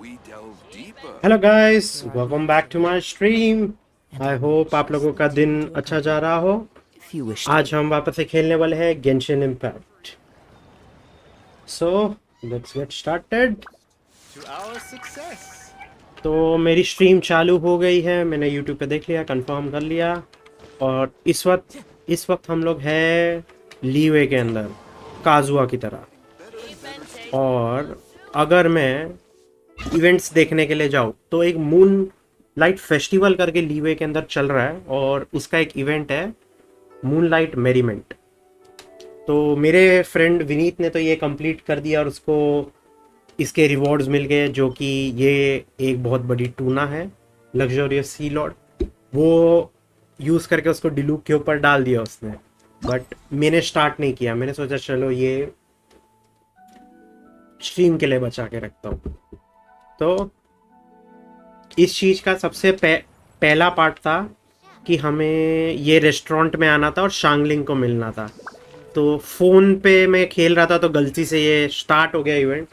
Hello guys, welcome back to my stream. I hope आप लोगों का दिन अच्छा जा रहा हो। आज हम वापस से खेलने वाले हैं Genshin impact. So let's get started. तो मेरी स्ट्रीम चालू हो गई है, मैंने यूट्यूब पे देख लिया, कंफर्म कर लिया। और इस वक्त हम लोग हैं लीवे के अंदर, काजुआ की तरह। और अगर मैं इवेंट्स देखने के लिए जाओ तो एक मून लाइट फेस्टिवल करके लीवे के अंदर चल रहा है, और उसका एक इवेंट है मून लाइट मेरीमेंट। तो मेरे फ्रेंड विनीत ने तो ये कंप्लीट कर दिया और उसको इसके रिवॉर्ड्स मिल गए, जो कि ये एक बहुत बड़ी टूना है, लग्जरियस सी लॉर्ड। वो यूज़ करके उसको डिलूक के ऊपर डाल दिया उसने। बट मैंने स्टार्ट नहीं किया, मैंने सोचा चलो ये स्ट्रीम के लिए बचा के रखता हूँ। तो इस चीज़ का सबसे पहला पार्ट था कि हमें ये रेस्टोरेंट में आना था और शांगलिंग को मिलना था। तो फ़ोन पे मैं खेल रहा था तो गलती से ये स्टार्ट हो गया इवेंट।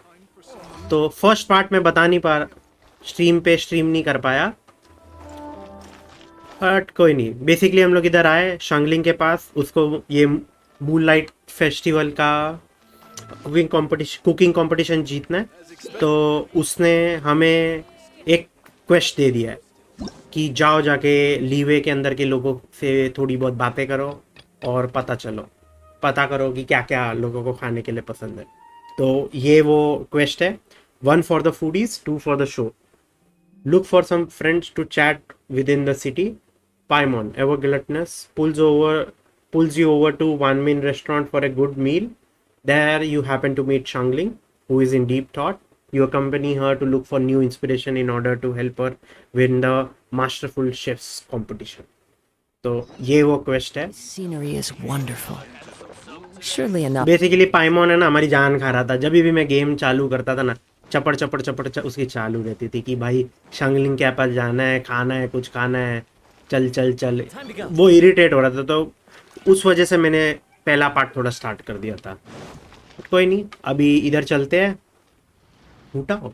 तो फर्स्ट पार्ट मैं बता नहीं पा, स्ट्रीम नहीं कर पाया। बट कोई नहीं, बेसिकली हम लोग इधर आए शांगलिंग के पास, उसको ये मून लाइट फेस्टिवल का कुकिंग कंपटीशन जीतना है। तो उसने हमें एक क्वेस्ट दे दिया है कि जाओ जाके लीवे के अंदर के लोगों से थोड़ी बहुत बातें करो और पता करो कि क्या क्या लोगों को खाने के लिए पसंद है। तो ये वो क्वेस्ट है, 1 for the foodies, 2 for the show, look for some friends to chat with in the city, Paimon ever gluttonous pulls you over to one main restaurant for a good meal. There you happen to meet Shangling, who is in deep thought. You accompany her to look for new inspiration in order to help her win the Masterful Chefs competition. तो ये वो quest है। Scenery is wonderful. Surely enough. Basically Paimon है ना, हमारी जान खा रहा था। जब भी मैं गेम चालू करता था ना, चपड़ उसकी चालू रहती थी कि भाई शंगलिंग के पास जाना है, खाना है, कुछ खाना है, चल चल चल। वो इरिटेट हो रहा था, तो उस वजह से मैंने पहला पार्ट थोड़ा स्टार्ट कर दिया था। कोई नहीं, अभी इधर चलते हैं। टूटा हो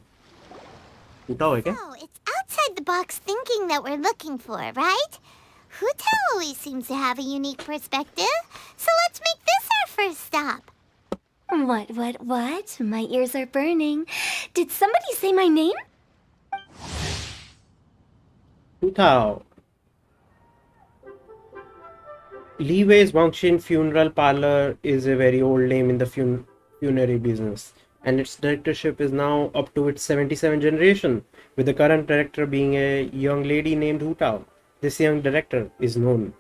है क्या? Oh, it's outside the box thinking that we're looking for, right? Huta always seems to have a unique perspective, so let's make this our first stop. What? My ears are burning. Did somebody say my name? टूटा। Leeway's Wangshin Funeral Parlor is a very old name in the funerary business, and its directorship is now up to its 77th generation, with the current director being a young lady named Hu Tao. This young director is known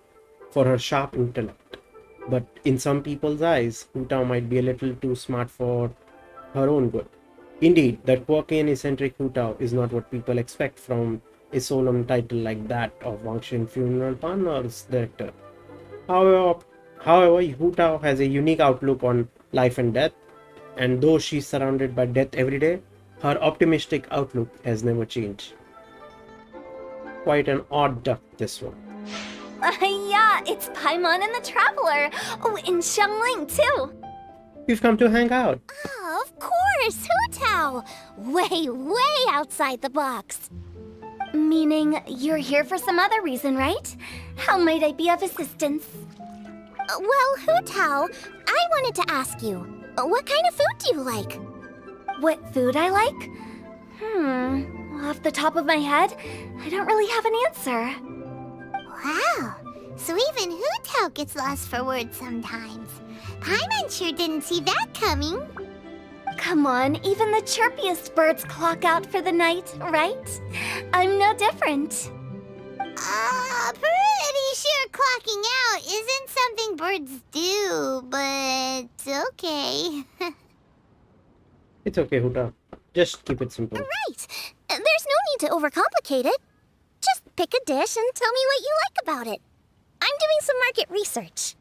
for her sharp intellect, but in some people's eyes, Hu Tao might be a little too smart for her own good. Indeed, that quirky and eccentric Hu Tao is not what people expect from a solemn title like that of Wangshin Funeral Parlor's director. However, Hu Tao has a unique outlook on life and death, and though she's surrounded by death every day, her optimistic outlook has never changed. Quite an odd duck, this one. Yeah, it's Paimon and the Traveler. Oh, and Xiangling too. We've come to hang out. Oh, of course, Hutao! Way outside the box. Meaning you're here for some other reason, right? How might I be of assistance? Well, Hutao, I wanted to ask you, what kind of food do you like? What food I like? Off the top of my head, I don't really have an answer. Wow, so even Hutao gets lost for words sometimes. Paimon sure didn't see that coming. Come on, even the chirpiest birds clock out for the night, right? I'm no different. Pretty sure clocking out isn't something birds do, but okay. It's okay, Hu Tao. Just keep it simple. Right. There's no need to overcomplicate it. Just pick a dish and tell me what you like about it. I'm doing some market research.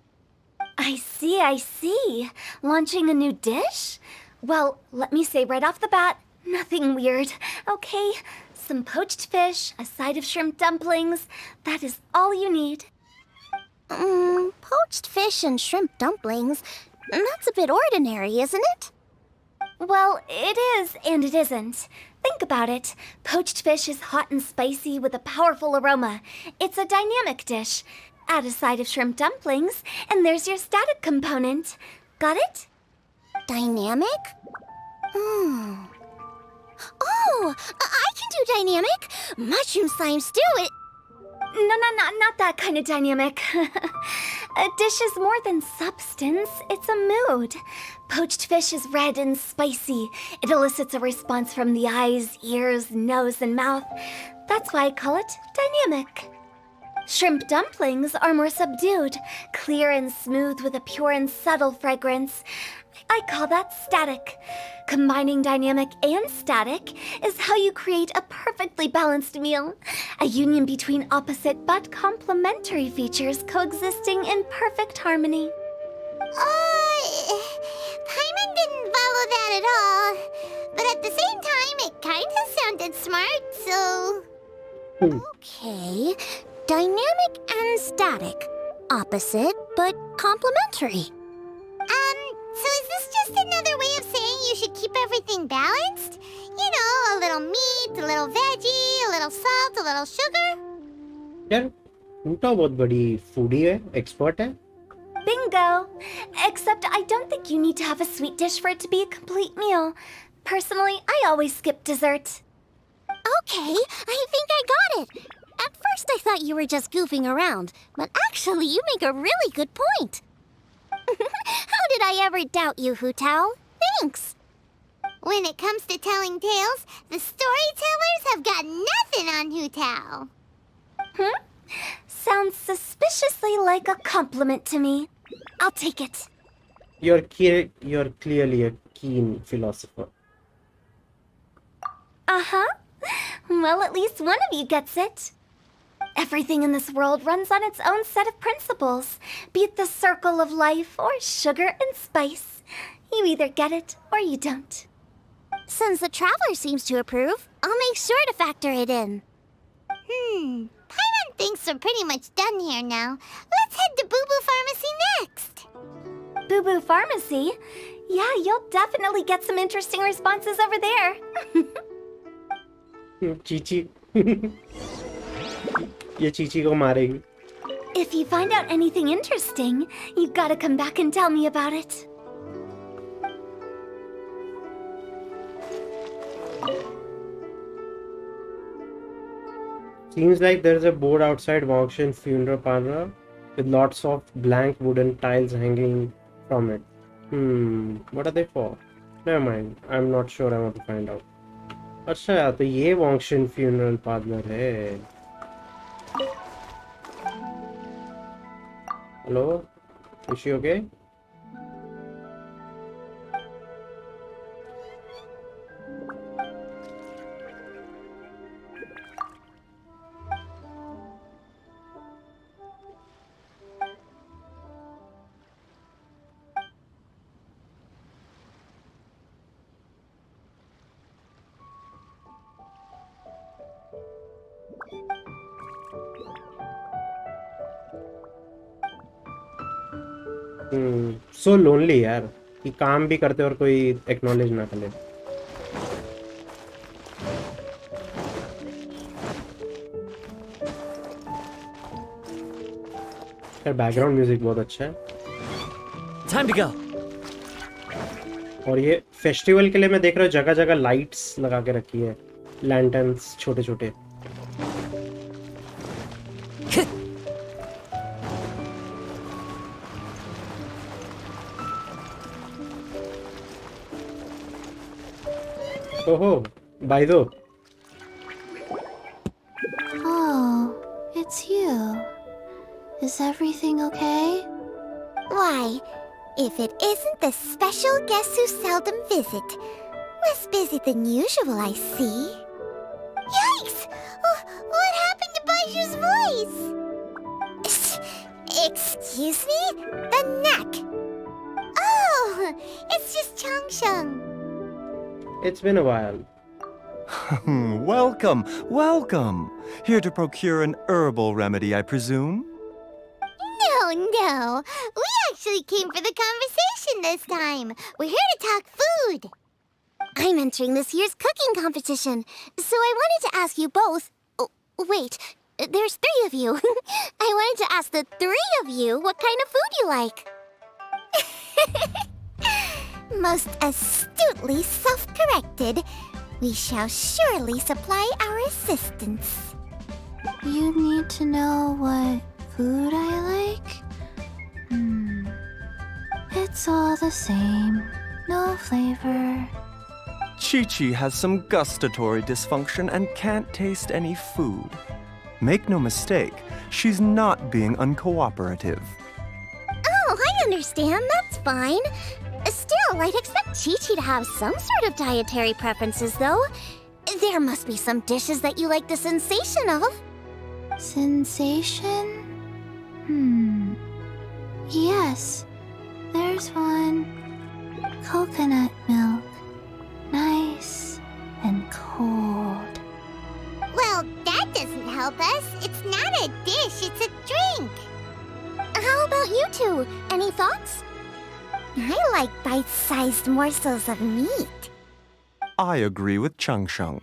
I see. Launching a new dish? Well, let me say right off the bat, nothing weird, okay? Some poached fish, a side of shrimp dumplings. That is all you need. Poached fish and shrimp dumplings? That's a bit ordinary, isn't it? Well, it is and it isn't. Think about it. Poached fish is hot and spicy with a powerful aroma. It's a dynamic dish. Add a side of shrimp dumplings, and there's your static component. Got it? Dynamic? Oh, I can do dynamic. Mushroom slime stew. No, not that kind of dynamic. A dish is more than substance, it's a mood. Poached fish is red and spicy. It elicits a response from the eyes, ears, nose, and mouth. That's why I call it dynamic. Shrimp dumplings are more subdued, clear and smooth with a pure and subtle fragrance. I call that static. Combining dynamic and static is how you create a perfectly balanced meal. A union between opposite but complementary features coexisting in perfect harmony. Paimon didn't follow that at all. But at the same time, it kinda sounded smart, so... Okay, dynamic and static. Opposite, but complementary. So is this just another way of saying you should keep everything balanced? You know, a little meat, a little veggie, a little salt, a little sugar? यार तू तो बहुत बड़ी foodie है, expert है. Bingo! Except I don't think you need to have a sweet dish for it to be a complete meal. Personally, I always skip dessert. Okay, I think I got it. At first I thought you were just goofing around, but actually you make a really good point. How did I ever doubt you, Hu Tao? Thanks. When it comes to telling tales, the storytellers have got nothing on Hu Tao. Sounds suspiciously like a compliment to me. I'll take it. You're clearly a keen philosopher. Uh-huh. Well, at least one of you gets it. Everything in this world runs on its own set of principles, be it the circle of life or sugar and spice. You either get it or you don't. Since the Traveler seems to approve, I'll make sure to factor it in. Paimon thinks we're pretty much done here now. Let's head to Boo Boo Pharmacy next. Boo Boo Pharmacy? Yeah, you'll definitely get some interesting responses over there. Chichi ये चीची को मारेगी. If you find out anything interesting, you gotta come back and tell me about it. Seems like there's a board outside Wangshin funeral parlor with lots of blank wooden tiles hanging from it. What are they for? Never mind. I'm not sure. I want to find out. अच्छा तो ये Wangshin funeral parlor है. Hello? Is she okay? So lonely यार कि काम भी करते और कोई एक्नॉलेज ना करे. यार बैकग्राउंड म्यूजिक बहुत अच्छा है. Time to go. और ये फेस्टिवल के लिए मैं देख रहा हूँ जगह जगह लाइट्स लगा के रखी है, लैंटर्न्स छोटे छोटे. Oh, Baido. Oh, it's you. Is everything okay? Why, if it isn't the special guests who seldom visit. Less busy than usual, I see. Yikes! What happened to Baiju's voice? Excuse me? The neck. Oh, it's just Changsheng. It's been a while. Welcome, welcome. Here to procure an herbal remedy, I presume? No. We actually came for the conversation this time. We're here to talk food. I'm entering this year's cooking competition, so I wanted to ask you both. Oh, wait, there's 3 of you. I wanted to ask the 3 of you what kind of food you like. Most astutely self-corrected. We shall surely supply our assistance. You need to know what food I like? It's all the same. No flavor. Chi-Chi has some gustatory dysfunction and can't taste any food. Make no mistake, she's not being uncooperative. Oh, I understand. That's fine. Still, I'd expect Chi-Chi to have some sort of dietary preferences, though. There must be some dishes that you like the sensation of. Sensation? Yes, there's one. Coconut milk. Nice and cold. Well, that doesn't help us. It's not a dish, it's a drink. How about you two? Any thoughts? I like bite-sized morsels of meat. I agree with Chang Sheng.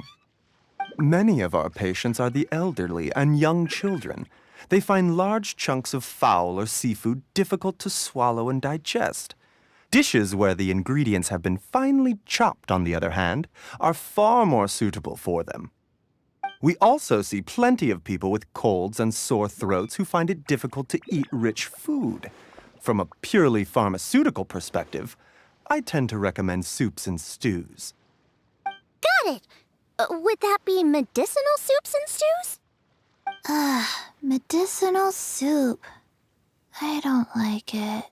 Many of our patients are the elderly and young children. They find large chunks of fowl or seafood difficult to swallow and digest. Dishes where the ingredients have been finely chopped, on the other hand, are far more suitable for them. We also see plenty of people with colds and sore throats who find it difficult to eat rich food. From a purely pharmaceutical perspective, I tend to recommend soups and stews. Got it. Would that be medicinal soups and stews? Medicinal soup. I don't like it.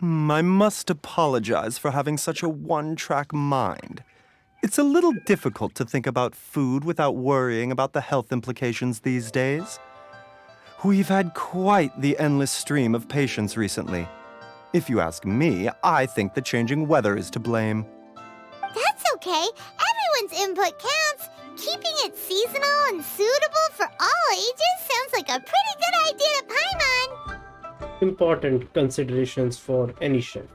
I must apologize for having such a one-track mind. It's a little difficult to think about food without worrying about the health implications these days. We've had quite the endless stream of patients recently. If you ask me, I think the changing weather is to blame. That's okay. Everyone's input counts. Keeping it seasonal and suitable for all ages sounds like a pretty good idea to Paimon. Important considerations for any chef.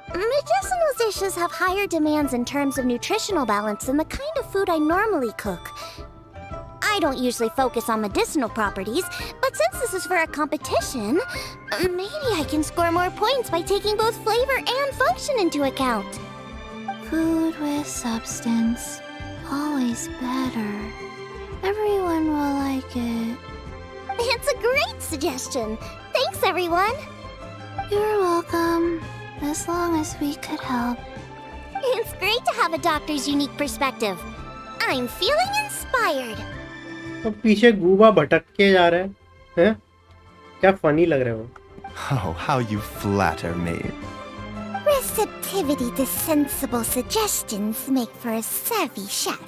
Medicinal dishes have higher demands in terms of nutritional balance than the kind of food I normally cook. I don't usually focus on medicinal properties, but since this is for a competition, maybe I can score more points by taking both flavor and function into account. Food with substance. Always better. Everyone will like it. It's a great suggestion. Thanks, everyone. You're welcome. As long as we could help. It's great to have a doctor's unique perspective. I'm feeling inspired. अब पीछे गूबा भटक के जा रहा है हैं? क्या funny लग रहा है वो? Oh, how you flatter me. Receptivity to sensible suggestions make for a savvy chef.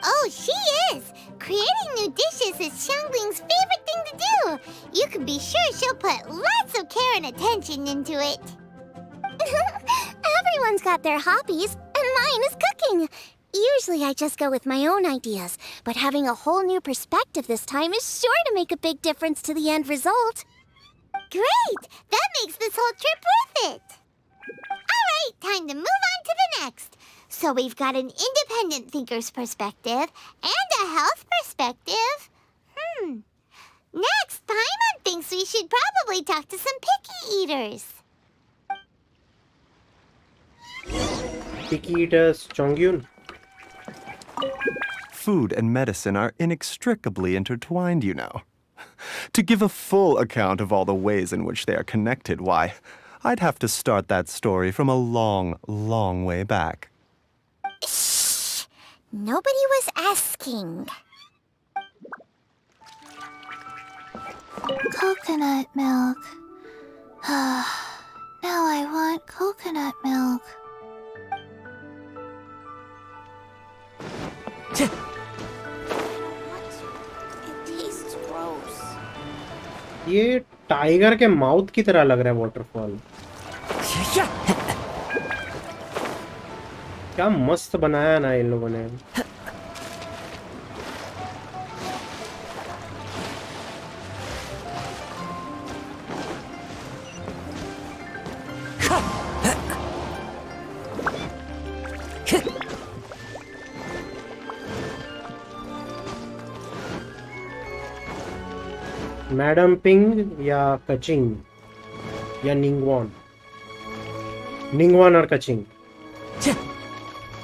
Oh, she is! Creating new dishes is Xiangling's favorite thing to do. You can be sure she'll put lots of care and attention into it. Everyone's got their hobbies, and mine is cooking. Usually I just go with my own ideas, but having a whole new perspective this time is sure to make a big difference to the end result. Great! That makes this whole trip worth it! Alright, time to move on to the next. So we've got an independent thinker's perspective and a health perspective. Next, Paimon thinks we should probably talk to some picky eaters. Picky eaters, Chongyun. Food and medicine are inextricably intertwined, you know. To give a full account of all the ways in which they are connected, why, I'd have to start that story from a long, long way back. Shh! Nobody was asking. Coconut milk. Now I want coconut milk. It tastes gross. ये tiger के mouth की तरह लग रहा है waterfall. क्या मस्त बनाया ना इन लोगों ने. मैडम पिंग या कचिंग या निंगवान? निंगवान और कचिंग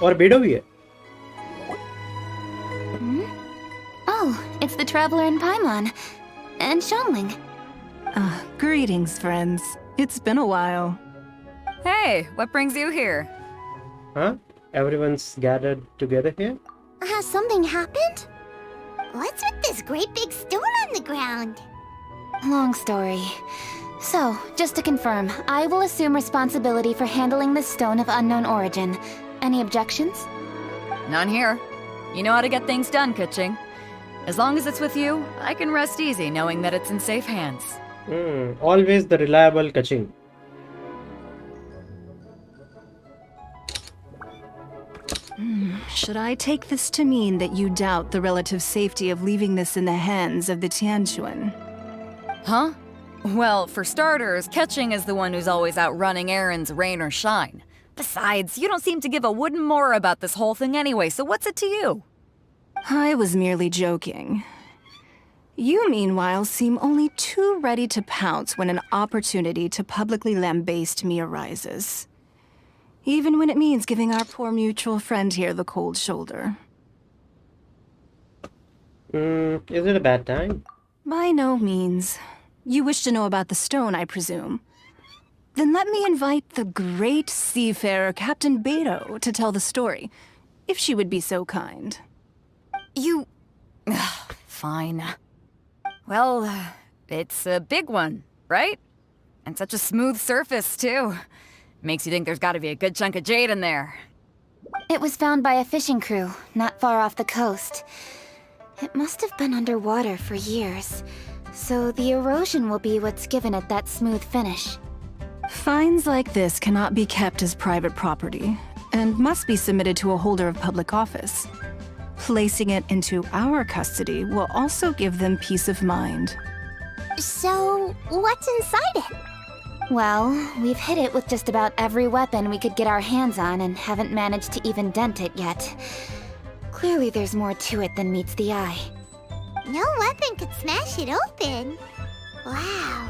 और बेडो भी है। Oh, it's the traveler in Paimon. And Xiangling. Greetings, friends. It's been a while. Hey, what brings you here? Huh? Everyone's gathered together here? Has something happened? What's with this great big stone on the ground? Long story. So, just to confirm, I will assume responsibility for handling this stone of unknown origin. Any objections? None here. You know how to get things done, Kuching. As long as it's with you, I can rest easy knowing that it's in safe hands. Always the reliable kaching. Should I take this to mean that you doubt the relative safety of leaving this in the hands of the Tianquan? Huh? Well, for starters, Ketching is the one who's always out running errands, rain or shine. Besides, you don't seem to give a wooden more about this whole thing anyway, so what's it to you? I was merely joking. You, meanwhile, seem only too ready to pounce when an opportunity to publicly lambaste me arises. Even when it means giving our poor mutual friend here the cold shoulder. Is it a bad time? By no means. You wish to know about the stone, I presume. Then let me invite the great seafarer Captain Beto to tell the story, if she would be so kind. You... Fine. Well, it's a big one, right? And such a smooth surface, too. Makes you think there's gotta be a good chunk of jade in there. It was found by a fishing crew, not far off the coast. It must have been underwater for years, so the erosion will be what's given it that smooth finish. Finds like this cannot be kept as private property, and must be submitted to a holder of public office. Placing it into our custody will also give them peace of mind. So, what's inside it? Well, we've hit it with just about every weapon we could get our hands on and haven't managed to even dent it yet. Clearly there's more to it than meets the eye. No weapon could smash it open. Wow.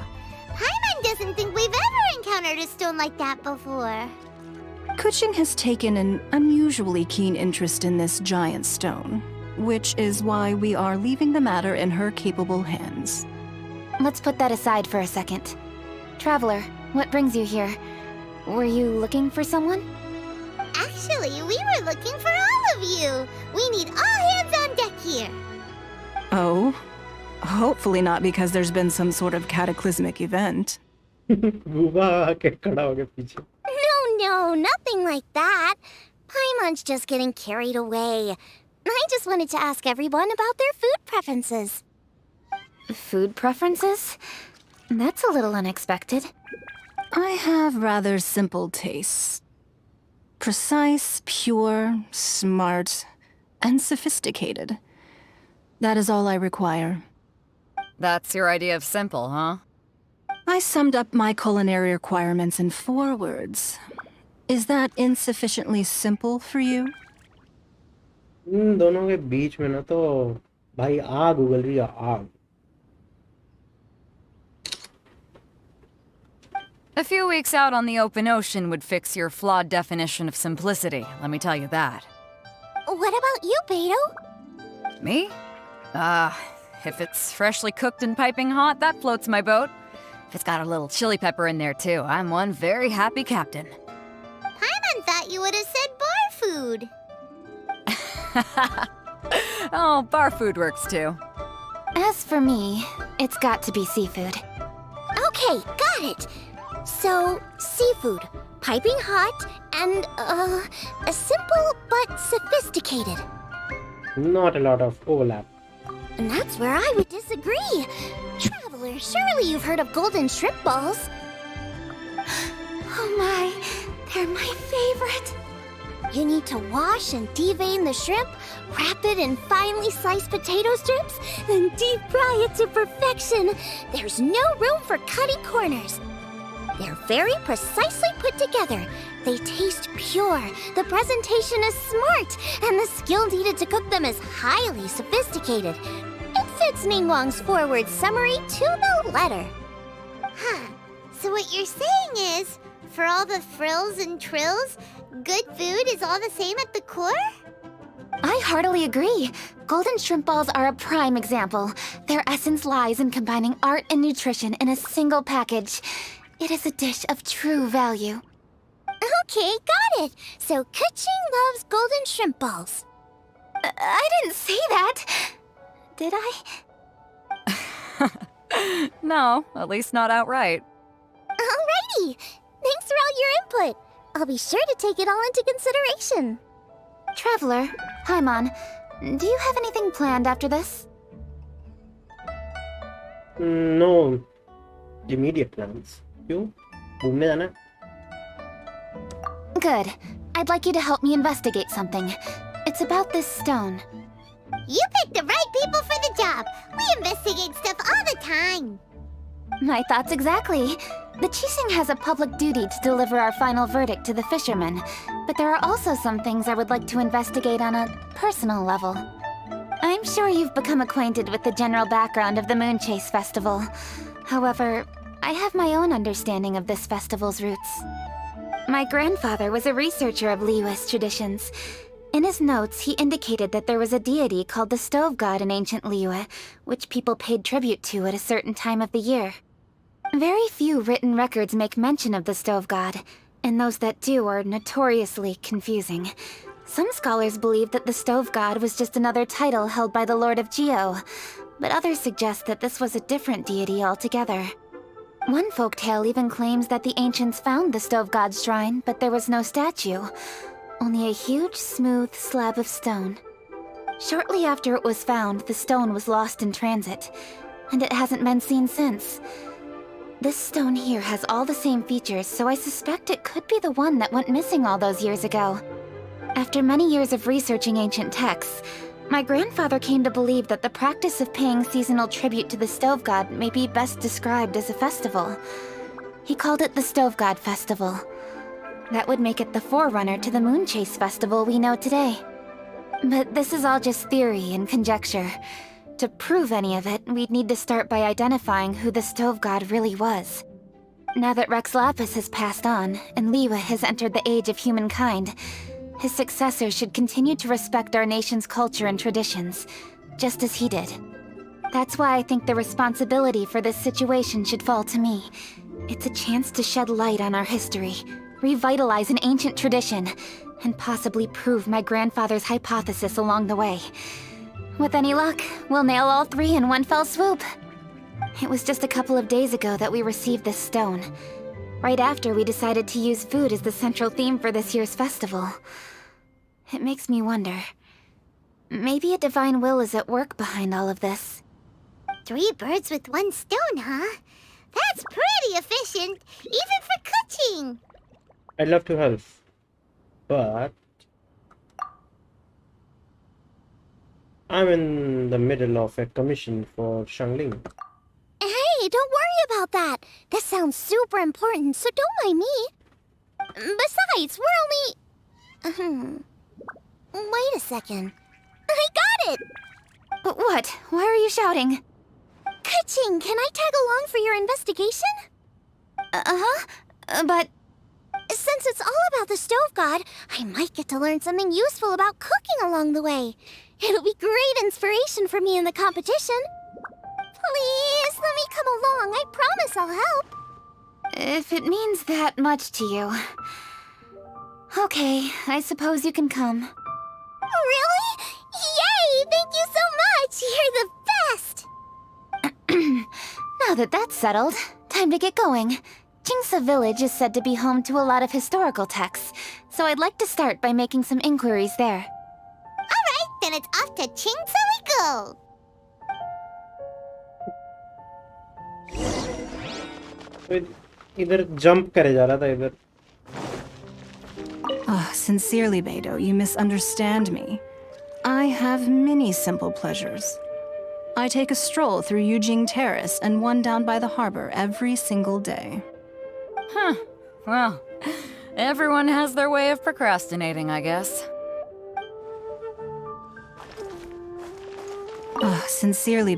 Paimon doesn't think we've ever encountered a stone like that before. Kuching has taken an unusually keen interest in this giant stone, which is why we are leaving the matter in her capable hands. Let's put that aside for a second. Traveler, what brings you here? Were you looking for someone? Actually, we were looking for all of you. We need all hands on deck here. Oh? Hopefully not because there's been some sort of cataclysmic event. Guoba आके खड़ा हो गया पीछे. No, nothing like that. Paimon's just getting carried away. I just wanted to ask everyone about their food preferences. Food preferences? That's a little unexpected. I have rather simple tastes. Precise, pure, smart, and sophisticated. That is all I require. That's your idea of simple, huh? I summed up my culinary requirements in 4 words. Is that insufficiently simple for you? इन दोनों के बीच में ना तो भाई आग उगल रही है, आग. A few weeks out on the open ocean would fix your flawed definition of simplicity, let me tell you that. What about you, Beto? Me? If it's freshly cooked and piping hot, that floats my boat. If it's got a little chili pepper in there too, I'm one very happy captain. Paimon thought you would have said bar food. Oh, bar food works too. As for me, it's got to be seafood. Okay, got it. So, seafood, piping hot, and, simple but sophisticated. Not a lot of overlap. And that's where I would disagree. Traveler, surely you've heard of golden shrimp balls. Oh my, they're my favorite. You need to wash and devein the shrimp, wrap it in finely sliced potato strips, then deep fry it to perfection. There's no room for cutting corners. They're very precisely put together. They taste pure, the presentation is smart, and the skill needed to cook them is highly sophisticated. It's fits Ningguang's forward summary to the letter. Huh. So what you're saying is, for all the frills and trills, good food is all the same at the core? I heartily agree. Golden shrimp balls are a prime example. Their essence lies in combining art and nutrition in a single package. It is a dish of true value. Okay, got it. So Kuching loves golden shrimp balls. I didn't say that. Did I? No, at least not outright. Alrighty. Thanks for all your input. I'll be sure to take it all into consideration. Traveler, Paimon, do you have anything planned after this? No immediate plans. क्यों? घूमने जाना है? Good. I'd like you to help me investigate something. It's about this stone. You picked the right people for the job. We investigate stuff all the time. My thoughts exactly. The Qixing has a public duty to deliver our final verdict to the fishermen, but there are also some things I would like to investigate on a personal level. I'm sure you've become acquainted with the general background of the Moonchase Festival. However, I have my own understanding of this festival's roots. My grandfather was a researcher of Liyue's traditions. In his notes, he indicated that there was a deity called the Stove God in ancient Liyue, which people paid tribute to at a certain time of the year. Very few written records make mention of the Stove God, and those that do are notoriously confusing. Some scholars believe that the Stove God was just another title held by the Lord of Geo, but others suggest that this was a different deity altogether. One folktale even claims that the ancients found the Stove God's shrine, but there was no statue. Only a huge, smooth slab of stone. Shortly after it was found, the stone was lost in transit, and it hasn't been seen since. This stone here has all the same features, so I suspect it could be the one that went missing all those years ago. After many years of researching ancient texts, my grandfather came to believe that the practice of paying seasonal tribute to the Stove God may be best described as a festival. He called it the Stove God Festival. That would make it the forerunner to the Moonchase Festival we know today. But this is all just theory and conjecture. To prove any of it, we'd need to start by identifying who the Stove God really was. Now that Rex Lapis has passed on, and Liyue has entered the age of humankind, his successors should continue to respect our nation's culture and traditions, just as he did. That's why I think the responsibility for this situation should fall to me. It's a chance to shed light on our history, revitalize an ancient tradition, and possibly prove my grandfather's hypothesis along the way. With any luck, we'll nail all three in one fell swoop. It was just a couple of days ago that we received this stone. Right after we decided to use food as the central theme for this year's festival. It makes me wonder. Maybe a divine will is at work behind all of this. 3 birds with 1 stone, huh? That's pretty efficient, even for cooking. I'd love to help, but I'm in the middle of a commission for Shangling. Hey, don't worry about that. That sounds super important, so don't mind me. Besides, we're only... Wait a second. I got it! What? Why are you shouting? Kuching, can I tag along for your investigation? Uh-huh. But... Since it's all about the Stove God, I might get to learn something useful about cooking along the way. It'll be great inspiration for me in the competition. Please, let me come along. I promise I'll help. if it means that much to you... Okay, I suppose you can come. Really? Yay! Thank you so much! You're the best! Now that that's settled, time to get going. Jingsa Village is said to be home to a lot of historical texts, so I'd like to start by making some inquiries there. Alright, then it's off to Chingsa we go! इधर jump करे जा रहा था इधर. Sincerely, Beidou, you misunderstand me. I have many simple pleasures. I take a stroll through Yujing Terrace and one down by the harbor every single day. Huh. Well, everyone has their way of procrastinating, I guess. Sincerely,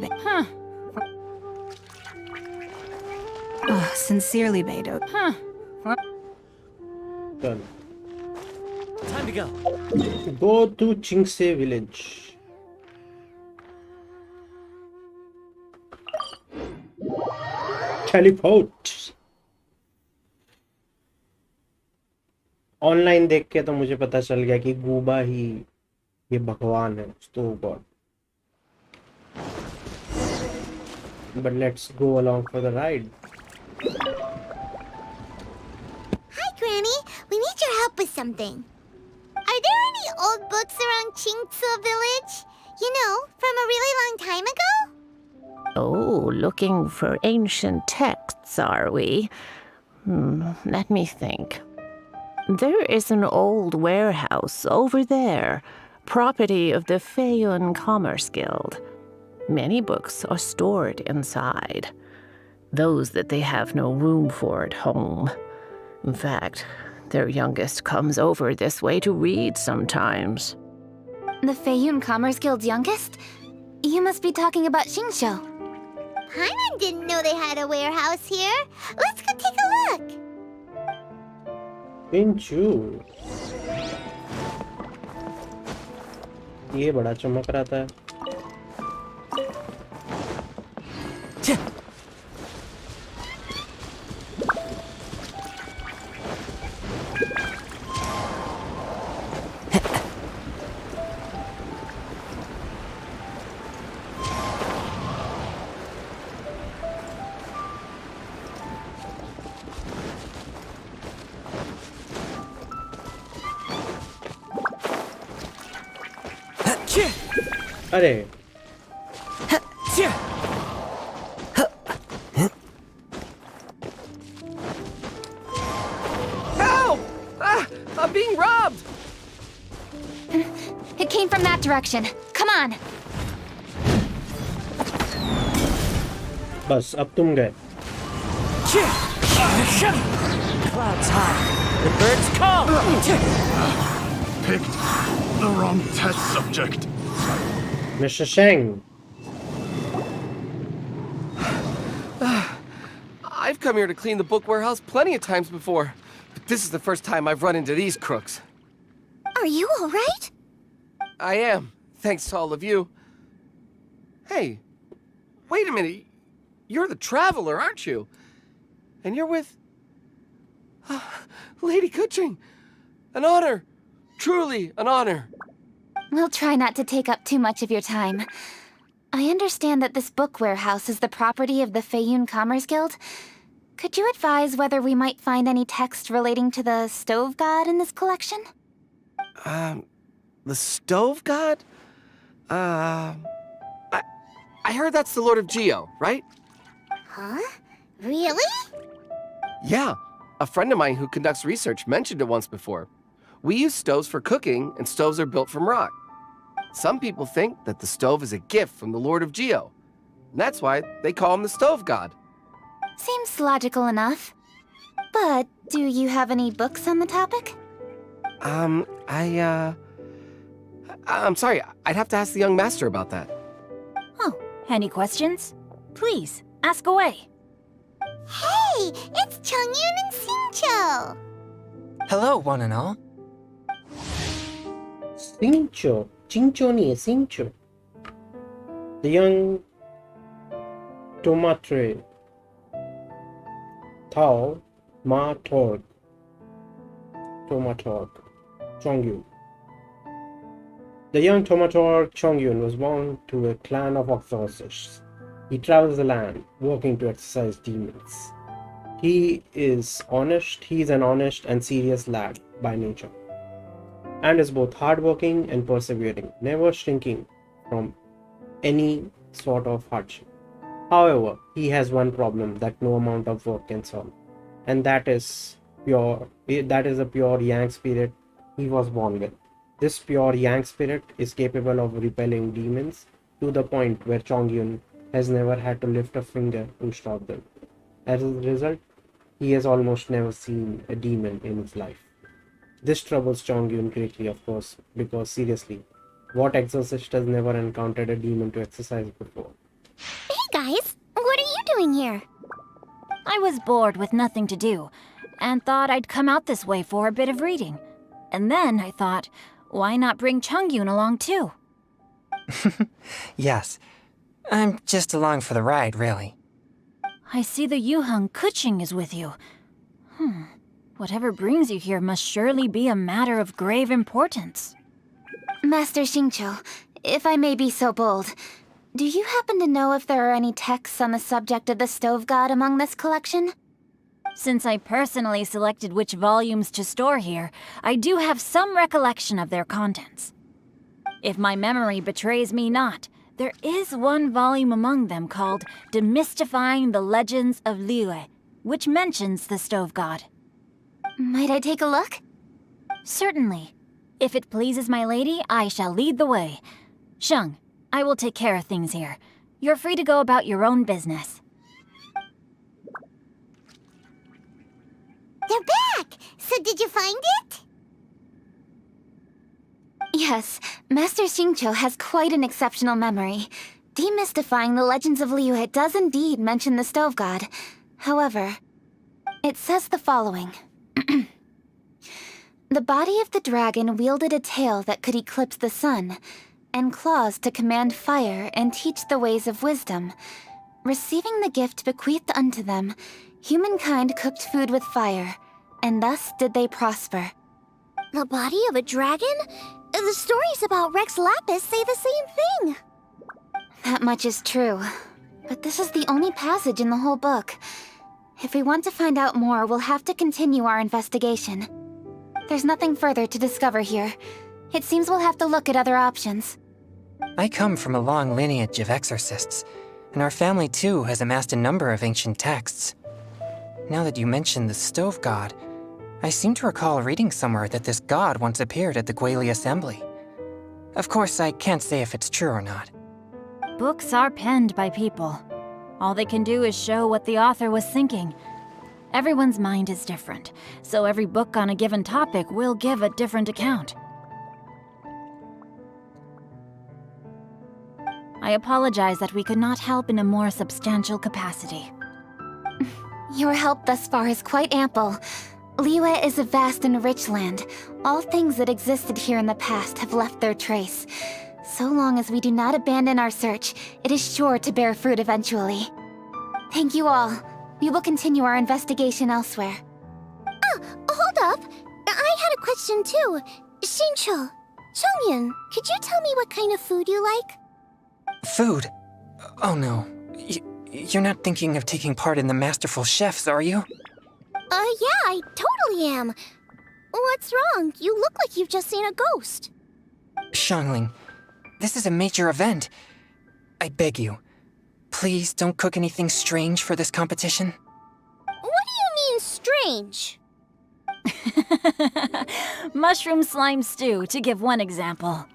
sincerely, Beidou. Done. Time to go. Go to Chingse village. Teleport. Online देख के तो मुझे पता चल गया कि गूबा ही ये भगवान है, तो God. But let's go along for the ride. Hi, Granny. We need your help with something. Are there any old books around Qingce village? You know, from a really long time ago? Oh, looking for ancient texts, are we? Let me think. There is an old warehouse over there, property of the Feiyun Commerce Guild. Many books are stored inside, those that they have no room for at home. In fact, their youngest comes over this way to read sometimes. The Feiyun Commerce Guild's youngest? You must be talking about Xingqiu. Paimon didn't know they had a warehouse here. Let's go take a look. Pinchoo, ये बड़ा चमक रहा था. अरे Help! I'm being robbed! It came from that direction. Come on. बस अब तुम गए. Clouds high. The birds come! Picked the wrong test subject. Mr. Sheng, I've come here to clean the book warehouse plenty of times before, but this is the first time I've run into these crooks. Are you all right? I am, thanks to all of you. Hey, wait a minute. You're the traveler, aren't you? And you're with... Lady Kuching. An honor. Truly an honor. We'll try not to take up too much of your time. I understand that this book warehouse is the property of the Feiyun Commerce Guild. Could you advise whether we might find any text relating to the stove god in this collection? The stove god? I heard that's the Lord of Geo, right? Huh? Really? Yeah, a friend of mine who conducts research mentioned it once before. We use stoves for cooking, and stoves are built from rock. Some people think that the stove is a gift from the Lord of Geo. And that's why they call him the stove god. Seems logical enough. But do you have any books on the topic? I'm sorry, I'd have to ask the young master about that. Oh, any questions? Please, ask away. Hey, it's Chongyun and Xingqiu. Hello, one and all. Xingqiu, Qingqiu नहीं है, Xingqiu. The young Tomatre Tao Ma Torg Tomatorg Chongyun. The young Tomatorg Chongyun was born to a clan of exorcists. He travels the land, working to exorcise demons. He is an honest and serious lad by nature, and is both hardworking and persevering, never shrinking from any sort of hardship. However, he has one problem that no amount of work can solve, and that is a pure Yang spirit he was born with. This pure Yang spirit is capable of repelling demons to the point where Chongyun has never had to lift a finger to stop them. As a result, he has almost never seen a demon in his life. This troubles Chongyun greatly, of course, because seriously, What exorcist has never encountered a demon to exercise before? Hey guys, what are you doing here? I was bored with nothing to do, and thought I'd come out this way for a bit of reading. And then I thought, why not bring Chungyun along too? Yes. I'm just along for the ride, really. I see the Yuheng Kuching is with you. Whatever brings you here must surely be a matter of grave importance. Master Xingqiu, if I may be so bold, do you happen to know if there are any texts on the subject of the stove god among this collection? Since I personally selected which volumes to store here, I do have some recollection of their contents. If my memory betrays me not, there is one volume among them called Demystifying the Legends of Liyue, which mentions the stove god. Might I take a look? Certainly. If it pleases my lady, I shall lead the way. Sheng, I will take care of things here. You're free to go about your own business. They're back! So did you find it? Yes, Master Xingqiu has quite an exceptional memory. Demystifying the Legends of Liyue does indeed mention the stove god. However, it says the following. The body of the dragon wielded a tail that could eclipse the sun, and claws to command fire and teach the ways of wisdom. Receiving the gift bequeathed unto them, humankind cooked food with fire, and thus did they prosper. The body of a dragon? The stories about Rex Lapis say the same thing. That much is true, but this is the only passage in the whole book. If we want to find out more, we'll have to continue our investigation. There's nothing further to discover here. It seems we'll have to look at other options. I come from a long lineage of exorcists, and our family too has amassed a number of ancient texts. Now that you mention the stove god, I seem to recall reading somewhere that this god once appeared at the Guili Assembly. Of course, I can't say if it's true or not. Books are penned by people. All they can do is show what the author was thinking. Everyone's mind is different, so every book on a given topic will give a different account. I apologize that we could not help in a more substantial capacity. Your help thus far is quite ample. Liyue is a vast and rich land. All things that existed here in the past have left their trace. So long as we do not abandon our search, it is sure to bear fruit eventually. Thank you all. We will continue our investigation elsewhere. Oh, hold up! I had a question too. Xingqiu, Chongyun, could you tell me what kind of food you like? Food? Oh no. You're not thinking of taking part in the Masterful Chefs, are you? Yeah, I totally am. What's wrong? You look like you've just seen a ghost. Xiangling, this is a major event. I beg you, please don't cook anything strange for this competition. What do you mean, strange? Mushroom slime stew, to give one example.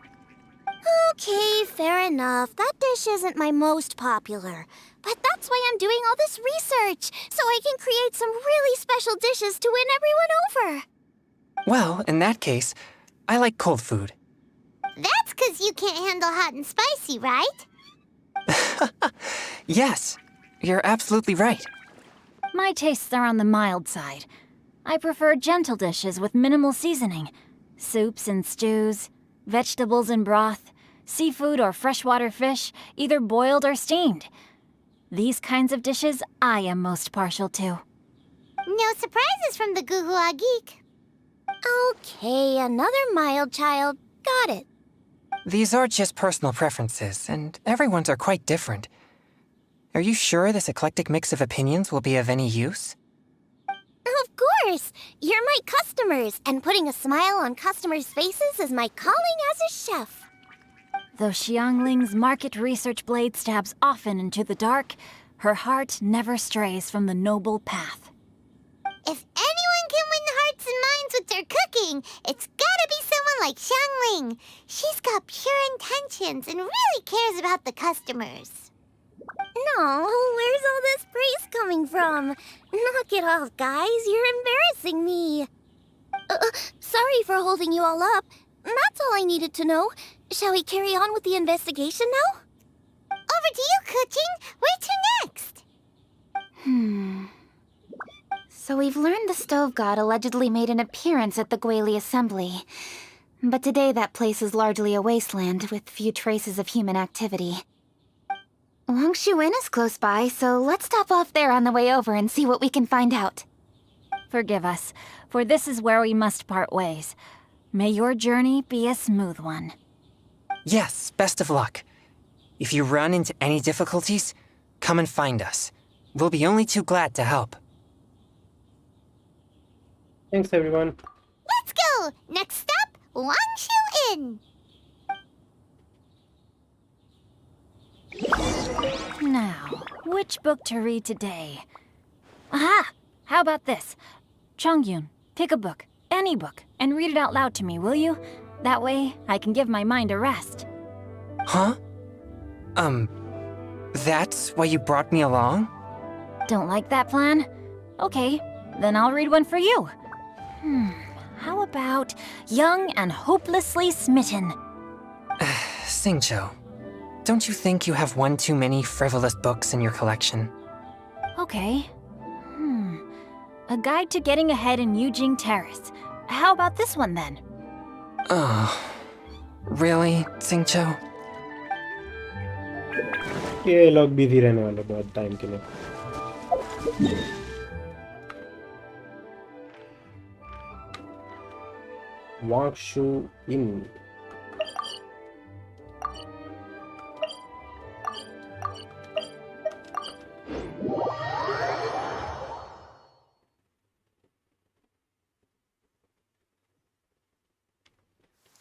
Okay, fair enough. That dish isn't my most popular. But that's why I'm doing all this research, so I can create some really special dishes to win everyone over. Well, in that case, I like cold food. That's 'cause you can't handle hot and spicy, right? Yes, you're absolutely right. My tastes are on the mild side. I prefer gentle dishes with minimal seasoning. Soups and stews, vegetables and broth, seafood or freshwater fish, either boiled or steamed. These kinds of dishes I am most partial to. No surprises from the Guhua Geek. Okay, another mild child. Got it. These are just personal preferences, and everyone's are quite different. Are you sure this eclectic mix of opinions will be of any use? Of course! You're my customers, and putting a smile on customers' faces is my calling as a chef. Though Xiangling's market research blade stabs often into the dark, her heart never strays from the noble path. If anyone can win the hearts and minds with their cooking, it's gotta be someone like Xiangling. She's got pure intentions and really cares about the customers. No, where's all this praise coming from? Knock it off, guys. You're embarrassing me. Sorry for holding you all up. That's all I needed to know. Shall we carry on with the investigation now? Over to you, Kuching. Where to next? So we've learned the Stove God allegedly made an appearance at the Gueli Assembly. But today that place is largely a wasteland with few traces of human activity. Wangshu Inn is close by, so let's stop off there on the way over and see what we can find out. Forgive us, for this is where we must part ways. May your journey be a smooth one. Yes, best of luck. If you run into any difficulties, come and find us. We'll be only too glad to help. Thanks, everyone. Let's go! Next stop, Wangshu Inn! Now, which book to read today? Aha! How about this? Chongyun, pick a book, any book, and read it out loud to me, will you? That way, I can give my mind a rest. Huh? That's why you brought me along? Don't like that plan? Okay, then I'll read one for you. How about Young and Hopelessly Smitten? Xingqiu, don't you think you have one too many frivolous books in your collection? Okay. A Guide to Getting Ahead in Yujing Terrace. How about this one then? Really, Xingqiu? ये लोग busy रहने वाले बहुत time के लिए. Wangshu Inn.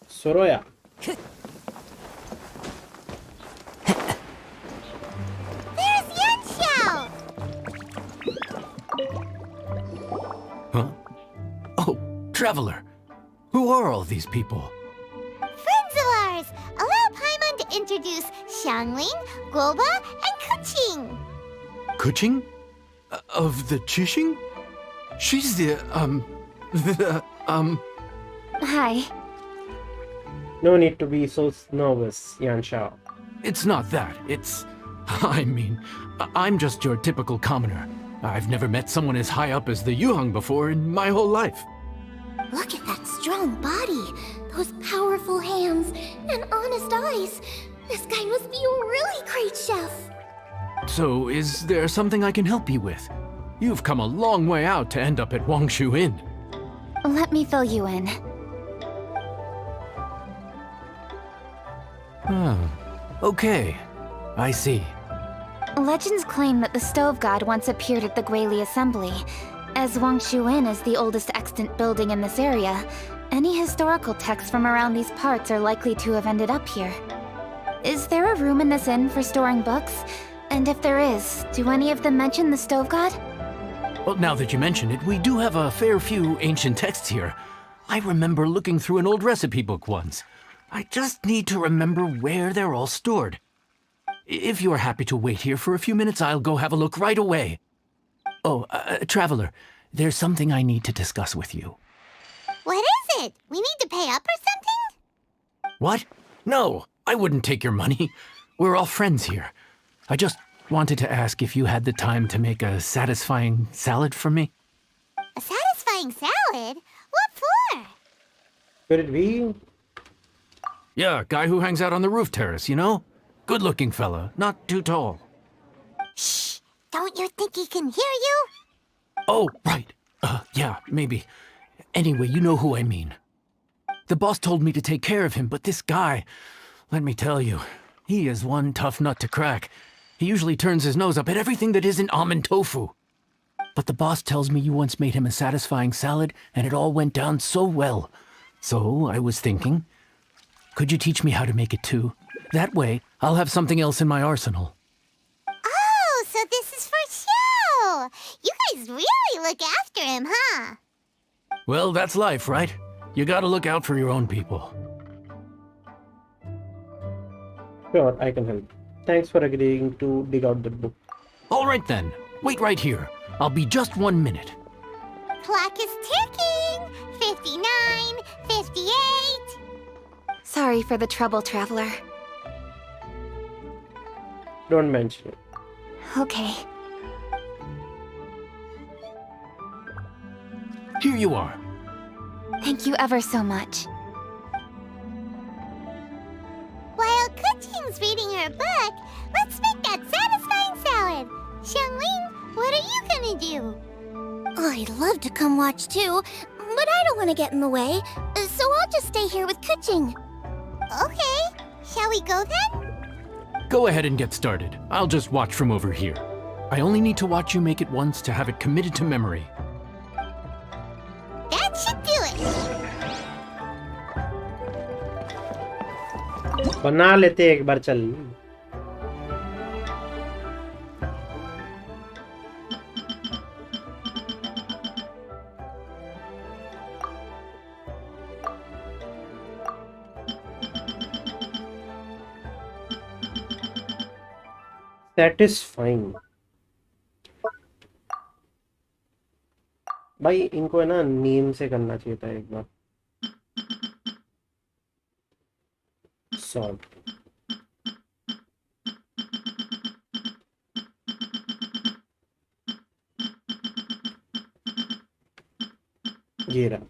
Soroya. There's Yanxiao! Huh? Oh, Traveler. Who are all these people? Friends of ours! Allow Paimon to introduce Xiangling, Guoba, and Kuching! Kuching? Of the Chishing? She's Hi. No need to be so nervous, Yan Shao. It's not that. I'm just your typical commoner. I've never met someone as high up as the Yuheng before in my whole life. Look at that strong body, those powerful hands, and honest eyes. This guy must be a really great chef. So, is there something I can help you with? You've come a long way out to end up at Wangshu Inn. Let me fill you in. Okay. I see. Legends claim that the Stove God once appeared at the Gueli Assembly. As Wangshu Inn is the oldest extant building in this area, any historical texts from around these parts are likely to have ended up here. Is there a room in this inn for storing books? And if there is, do any of them mention the Stove God? Well, now that you mention it, we do have a fair few ancient texts here. I remember looking through an old recipe book once. I just need to remember where they're all stored. If you're happy to wait here for a few minutes, I'll go have a look right away. Oh, Traveler, there's something I need to discuss with you. What is it? We need to pay up or something? What? No, I wouldn't take your money. We're all friends here. I just wanted to ask if you had the time to make a satisfying salad for me. A satisfying salad? What for? Could it be? Yeah, guy who hangs out on the roof terrace, you know? Good-looking fella, not too tall. Shh! Don't you think he can hear you? Oh, right. Yeah, maybe. Anyway, you know who I mean. The boss told me to take care of him, but this guy, let me tell you, he is one tough nut to crack. He usually turns his nose up at everything that isn't almond tofu. But the boss tells me you once made him a satisfying salad, and it all went down so well. So I was thinking, could you teach me how to make it too? That way, I'll have something else in my arsenal. Oh, so this is for show! You guys really look after him, huh? Well, that's life, right? You gotta look out for your own people. Sure, I can help. Thanks for agreeing to dig out the book. All right then. Wait right here. I'll be just 1 minute. Clock is ticking! 59, 58... Sorry for the trouble, traveler. Don't mention it. Okay. Here you are. Thank you ever so much. While Kuching's reading her book, let's make that satisfying salad. Xiangling, what are you gonna do? I'd love to come watch too, but I don't want to get in the way, so I'll just stay here with Kuching. Okay, shall we go then? Go ahead and get started. I'll just watch from over here. I only need to watch you make it once to have it committed to memory. That should do it. बना लेते एक बार चल. Satisfying. भाई इनको है ना नीम से करना चाहिए था एक बार. Salt. ये रहा.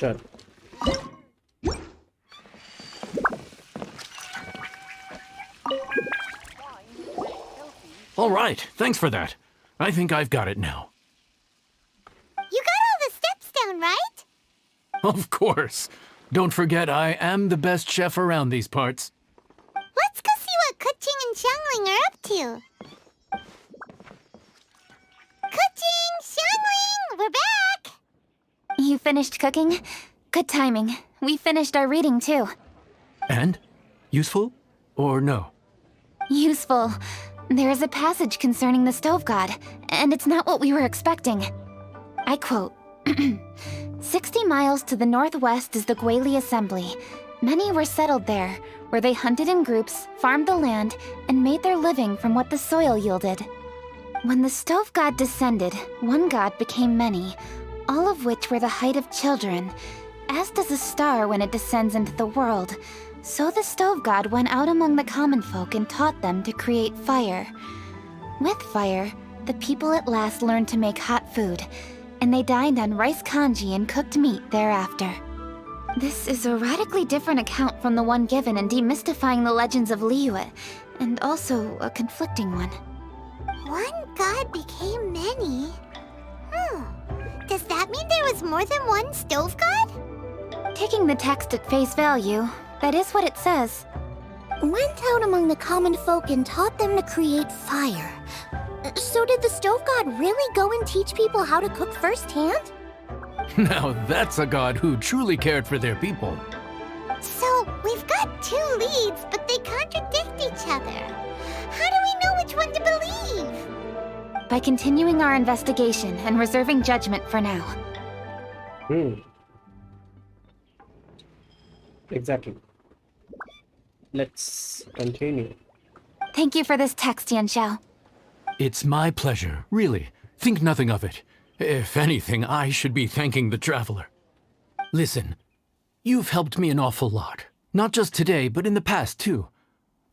चल. All right, thanks for that. I think I've got it now. You got all the steps down, right? Of course. Don't forget, I am the best chef around these parts. Let's go see what Kuching and Xiangling are up to. Kuching, Xiangling, we're back! You finished cooking? Good timing. We finished our reading too. And? Useful? Or no? Useful. There is a passage concerning the stove god, and it's not what we were expecting. I quote, 60 miles to the northwest is the Gueli Assembly. Many were settled there, where they hunted in groups, farmed the land, and made their living from what the soil yielded. When the stove god descended, one god became many, all of which were the height of children. As does a star when it descends into the world, so the stove god went out among the common folk and taught them to create fire. With fire, the people at last learned to make hot food, and they dined on rice congee and cooked meat thereafter. This is a radically different account from the one given in Demystifying the Legends of Liyue, and also a conflicting one. One god became many? Does that mean there was more than one stove god? Taking the text at face value, that is what it says. Went out among the common folk and taught them to create fire. So did the stove god really go and teach people how to cook firsthand? Now that's a god who truly cared for their people. So, we've got two leads, but they contradict each other. How do we know which one to believe? By continuing our investigation and reserving judgment for now. Exactly. Let's continue. Thank you for this text, Yanxiao. It's my pleasure, really. Think nothing of it. If anything, I should be thanking the traveler. Listen, you've helped me an awful lot. Not just today, but in the past, too.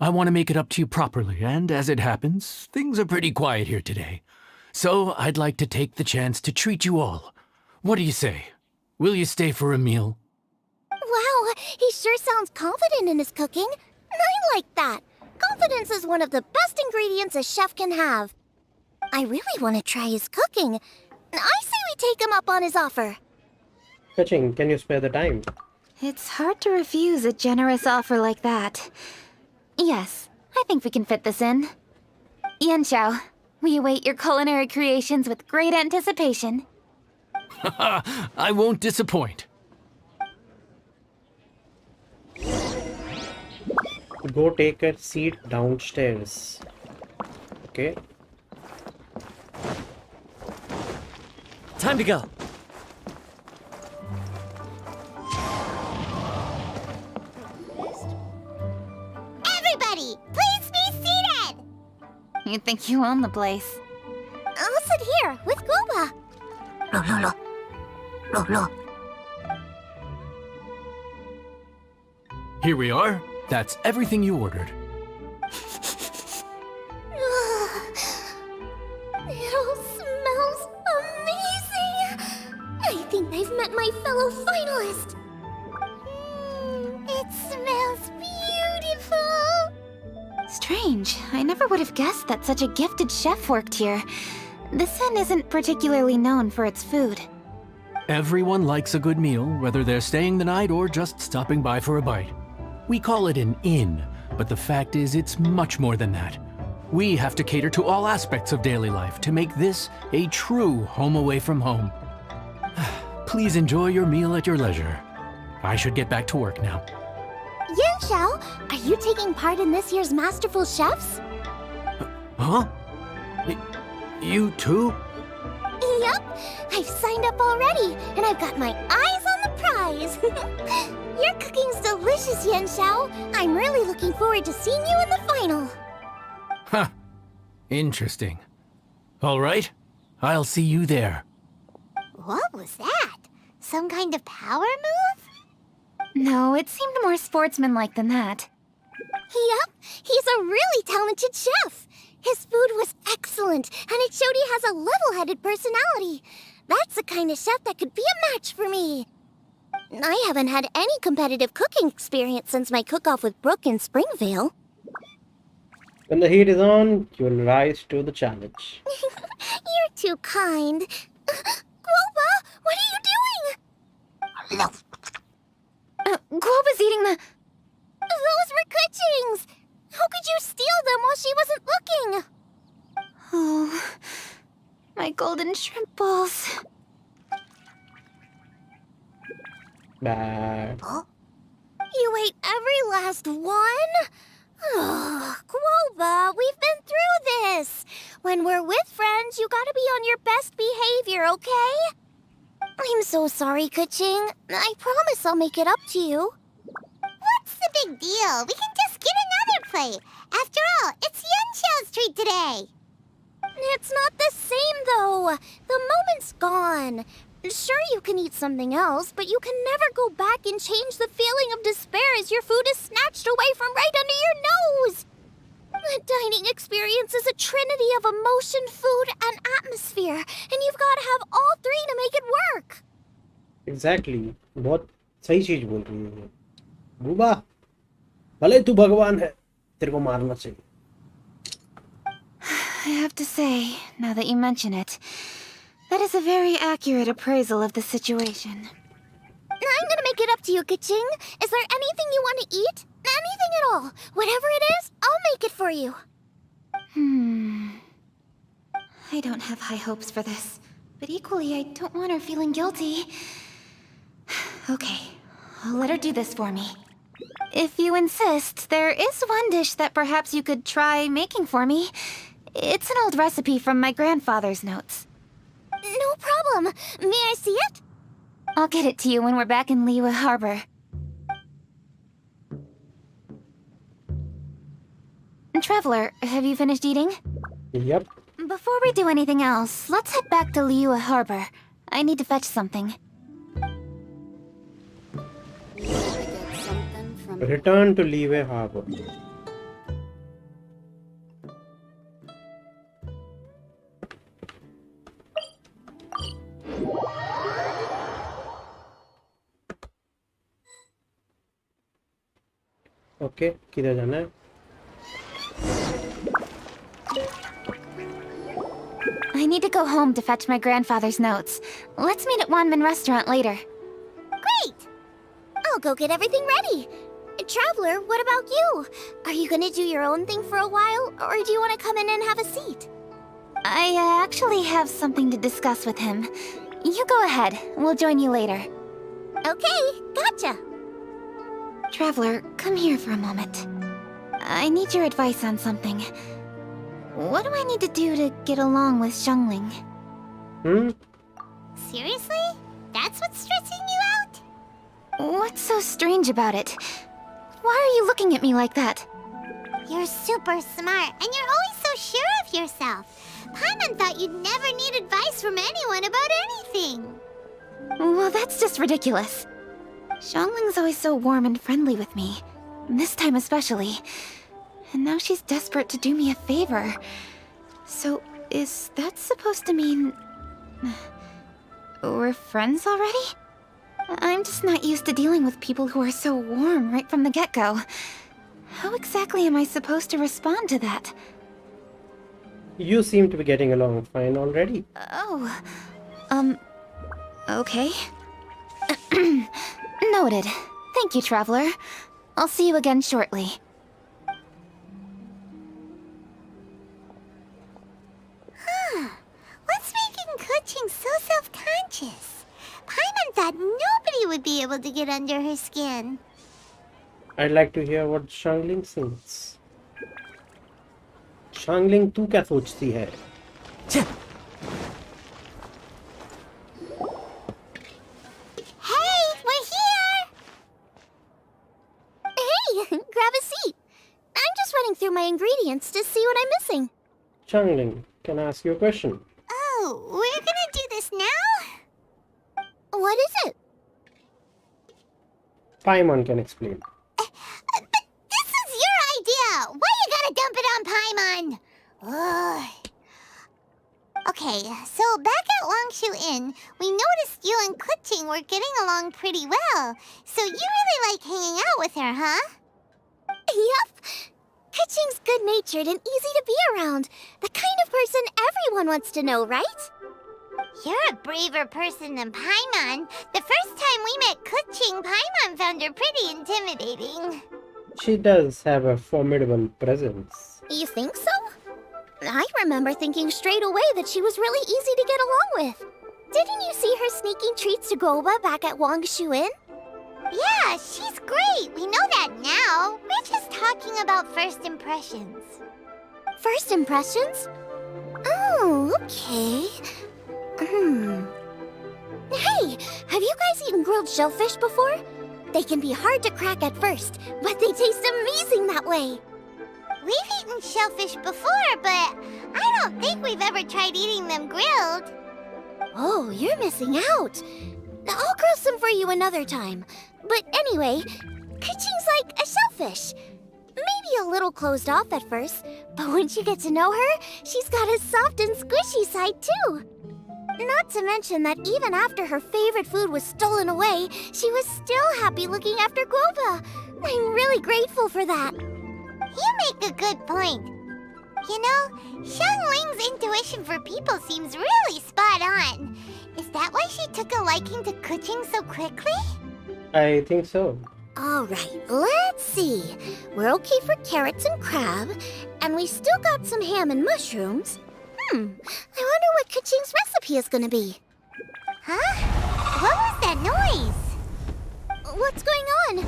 I want to make it up to you properly, and as it happens, things are pretty quiet here today. So I'd like to take the chance to treat you all. What do you say? Will you stay for a meal? Wow, he sure sounds confident in his cooking. I like that. Confidence is one of the best ingredients a chef can have. I really want to try his cooking. I say we take him up on his offer. Kuching, can you spare the time? It's hard to refuse a generous offer like that. Yes, I think we can fit this in. Yanxiao, we await your culinary creations with great anticipation. I won't disappoint. Go take a seat downstairs. Okay. Time to go. You think you own the place. I'll sit here with Guoba. Here we are. That's everything you ordered. It all smells amazing. I think I've met my fellow finalist. It smells beautiful. Strange. I never would have guessed that such a gifted chef worked here. This inn isn't particularly known for its food. Everyone likes a good meal, whether they're staying the night or just stopping by for a bite. We call it an inn, but the fact is it's much more than that. We have to cater to all aspects of daily life to make this a true home away from home. Please enjoy your meal at your leisure. I should get back to work now. Yanxiao, are you taking part in this year's Masterful Chefs? Huh? You too? Yup, I've signed up already, and I've got my eyes on the prize. Your cooking's delicious, Yanxiao. I'm really looking forward to seeing you in the final. Huh. Interesting. All right. I'll see you there. What was that? Some kind of power move? No, it seemed more sportsmanlike than that. Yup, he's a really talented chef. His food was excellent, and it showed he has a level-headed personality. That's the kind of chef that could be a match for me. I haven't had any competitive cooking experience since my cook-off with Brooke in Springvale. When the heat is on, you'll rise to the challenge. You're too kind. Guoba, what are you doing? Guoba's eating the... Those were Kuching's! How could you steal them while she wasn't looking? Oh, my golden shrimp balls. Bad. You ate every last one? Ugh, Guoba, we've been through this. When we're with friends, you gotta be on your best behavior, okay? I'm so sorry, Kuching. I promise I'll make it up to you. What's the big deal? We can just get another plate. After all, it's Yanxiao's treat today. It's not the same, though. The moment's gone. Sure, you can eat something else, but you can never go back and change the feeling of despair as your food is snatched away from right under your nose. The dining experience is a trinity of emotion, food, and atmosphere, and you've got to have all three to make it work. Exactly. बहुत सही चीज बोल रही है वो. गुबा, भले तू भगवान है, तेरे को मारना चाहिए. I have to say, now that you mention it, that is a very accurate appraisal of the situation. I'm gonna make it up to you, Kuching. Is there anything you want to eat? Anything at all. Whatever it is, I'll make it for you. I don't have high hopes for this, but equally I don't want her feeling guilty. Okay, I'll let her do this for me. If you insist, there is one dish that perhaps you could try making for me. It's an old recipe from my grandfather's notes. No problem. May I see it? I'll get it to you when we're back in Liyue Harbor. Traveler, have you finished eating? Yep. Before we do anything else, let's head back to Liyue Harbor. I need to fetch something. Return to Liyue Harbor. Okay, किधर जाना है? I need to go home to fetch my grandfather's notes. Let's meet at Wanmin Restaurant later. Great! I'll go get everything ready. Traveler, what about you? Are you gonna do your own thing for a while, or do you want to come in and have a seat? I actually have something to discuss with him. You go ahead. We'll join you later. Okay, gotcha. Traveler, come here for a moment. I need your advice on something. What do I need to do to get along with Xiangling? Seriously? That's what's stressing you out? What's so strange about it? Why are you looking at me like that? You're super smart, and you're always so sure of yourself. Paimon thought you'd never need advice from anyone about anything. Well, that's just ridiculous. Xiangling's always so warm and friendly with me. This time especially. And now she's desperate to do me a favor. So, is that supposed to mean... we're friends already? I'm just not used to dealing with people who are so warm right from the get-go. How exactly am I supposed to respond to that? You seem to be getting along fine already. Oh, okay. Noted. Thank you, Traveler. I'll see you again shortly. What's making Kuching so self-conscious? Paimon thought nobody would be able to get under her skin. I'd like to hear what Xiangling thinks. Xiangling, तू क्या सोचती है? Hey, we're here! Hey, grab a seat. I'm just running through my ingredients to see what I'm missing. Xiangling, can I ask you a question? Oh, we're gonna do this now? What is it? Paimon can explain. But this is your idea! Why you gotta dump it on Paimon? Ugh. Okay, so back at Longshu Inn, we noticed you and Kuching were getting along pretty well. So you really like hanging out with her, huh? Yep. Kuching's good-natured and easy to be around. The kind of person everyone wants to know, right? You're a braver person than Paimon. The first time we met Kuching, Paimon found her pretty intimidating. She does have a formidable presence. You think so? I remember thinking straight away that she was really easy to get along with. Didn't you see her sneaking treats to Guoba back at Wangshu Inn? Yeah, she's great. We know that now. We're just talking about first impressions. First impressions? Oh, okay. Hey, have you guys eaten grilled shellfish before? They can be hard to crack at first, but they taste amazing that way. We've eaten shellfish before, but I don't think we've ever tried eating them grilled. Oh, you're missing out. I'll grill some for you another time. But anyway, Kuching's like a shellfish. Maybe a little closed off at first, but once you get to know her, she's got a soft and squishy side too. Not to mention that even after her favorite food was stolen away, she was still happy looking after Guoba. I'm really grateful for that. You make a good point. You know, Xiangling's intuition for people seems really spot on. Is that why she took a liking to Kuching so quickly? I think so. All right, let's see. We're okay for carrots and crab, and we still got some ham and mushrooms. I wonder what Kuching's recipe is gonna be. Huh? What was that noise? What's going on?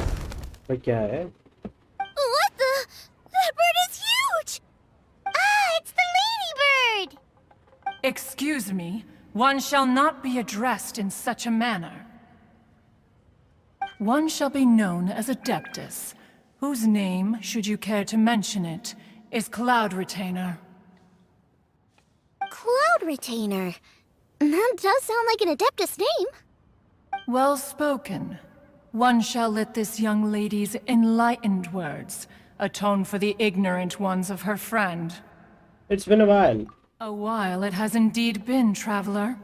पर क्या है? What the? That bird is huge! Ah, it's the ladybird! Excuse me, one shall not be addressed in such a manner. One shall be known as Adeptus, whose name, should you care to mention it, is Cloud Retainer. Cloud Retainer. That does sound like an Adeptus name. Well spoken. One shall let this young lady's enlightened words atone for the ignorant ones of her friend. It's been a while. A while it has indeed been, traveler.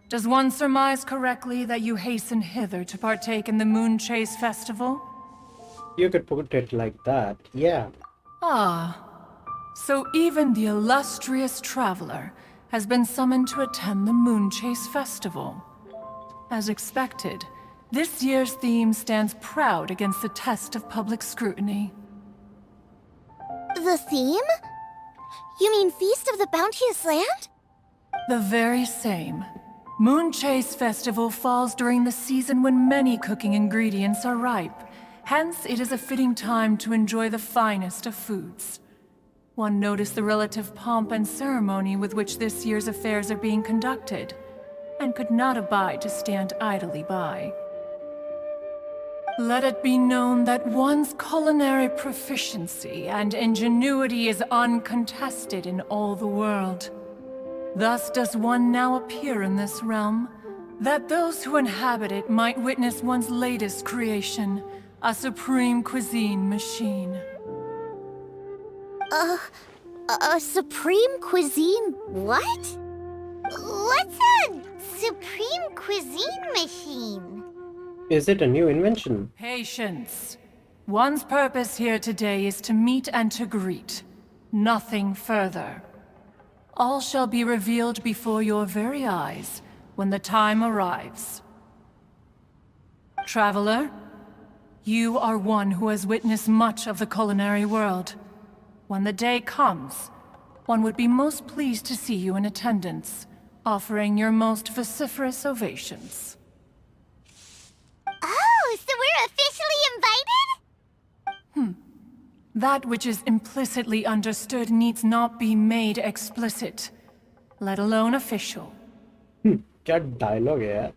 Does one surmise correctly that you hasten hither to partake in the Moonchase festival? You could put it like that, yeah. Ah, so even the illustrious traveler has been summoned to attend the Moonchase festival. As expected, this year's theme stands proud against the test of public scrutiny. The theme? You mean Feast of the Bounteous Land? The very same. Moonchase Festival falls during the season when many cooking ingredients are ripe. Hence, it is a fitting time to enjoy the finest of foods. One noticed the relative pomp and ceremony with which this year's affairs are being conducted, and could not abide to stand idly by. Let it be known that one's culinary proficiency and ingenuity is uncontested in all the world. Thus does one now appear in this realm, that those who inhabit it might witness one's latest creation, a supreme cuisine machine. A supreme cuisine what? What's a supreme cuisine machine? Is it a new invention? Patience. One's purpose here today is to meet and to greet. Nothing further. All shall be revealed before your very eyes when the time arrives. Traveler, you are one who has witnessed much of the culinary world. When the day comes, one would be most pleased to see you in attendance, offering your most vociferous ovations. Oh, so we're officially invited? That which is implicitly understood needs not be made explicit, let alone official. क्या dialogue है यार?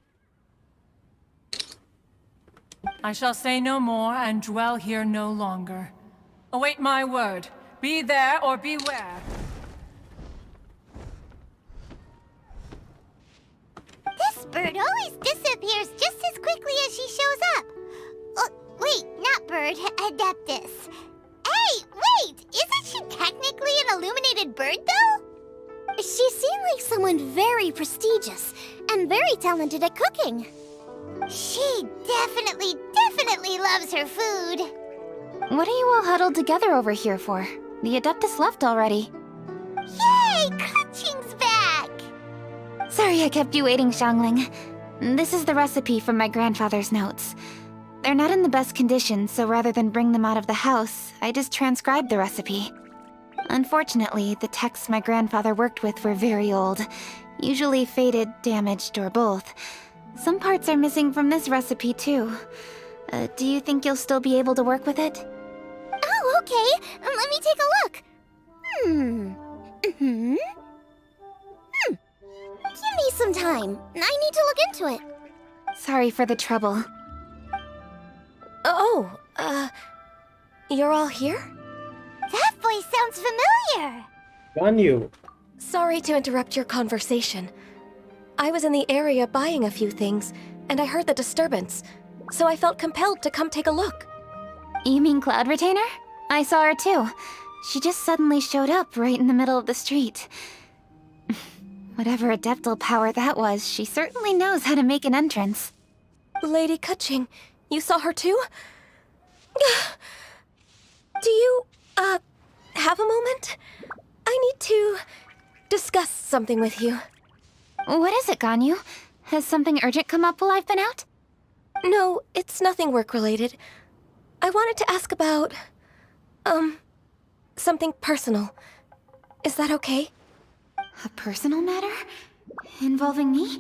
I shall say no more and dwell here no longer. Await my word. Be there or beware. This bird always disappears just as quickly as she shows up. Oh, wait, not bird, Adeptus. Hey, wait! Isn't she technically an illuminated bird, though? She seemed like someone very prestigious and very talented at cooking. She definitely loves her food. What are you all huddled together over here for? The Adeptus left already. Yay! Kaching's back! Sorry I kept you waiting, Xiangling. This is the recipe from my grandfather's notes. They're not in the best condition, so rather than bring them out of the house, I just transcribed the recipe. Unfortunately, the texts my grandfather worked with were very old, usually faded, damaged, or both. Some parts are missing from this recipe, too. Do you think you'll still be able to work with it? Oh, okay. Let me take a look. Give me some time. I need to look into it. Sorry for the trouble. You're all here? That voice sounds familiar. Ganyu. Sorry to interrupt your conversation. I was in the area buying a few things, and I heard the disturbance, so I felt compelled to come take a look. You mean Cloud Retainer? I saw her too. She just suddenly showed up right in the middle of the street. Whatever adeptal power that was, she certainly knows how to make an entrance. Lady Kaching, you saw her too? Do you, have a moment? I need to discuss something with you. What is it, Ganyu? Has something urgent come up while I've been out? No, it's nothing work-related. I wanted to ask about, something personal. Is that okay? A personal matter? Involving me?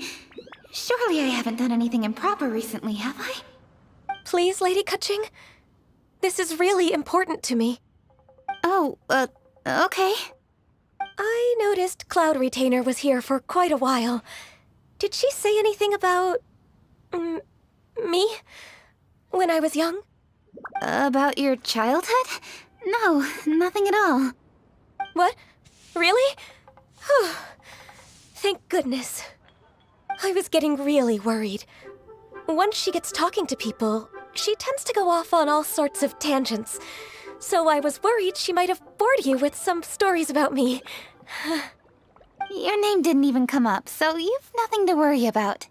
Surely I haven't done anything improper recently, have I? Please, Lady Kaching? This is really important to me. Oh, okay. I noticed Cloud Retainer was here for quite a while. Did she say anything about... me? When I was young? About your childhood? No, nothing at all. What? Really? Thank goodness. I was getting really worried. Once she gets talking to people, she tends to go off on all sorts of tangents. So I was worried she might have bored you with some stories about me. Your name didn't even come up, so you've nothing to worry about.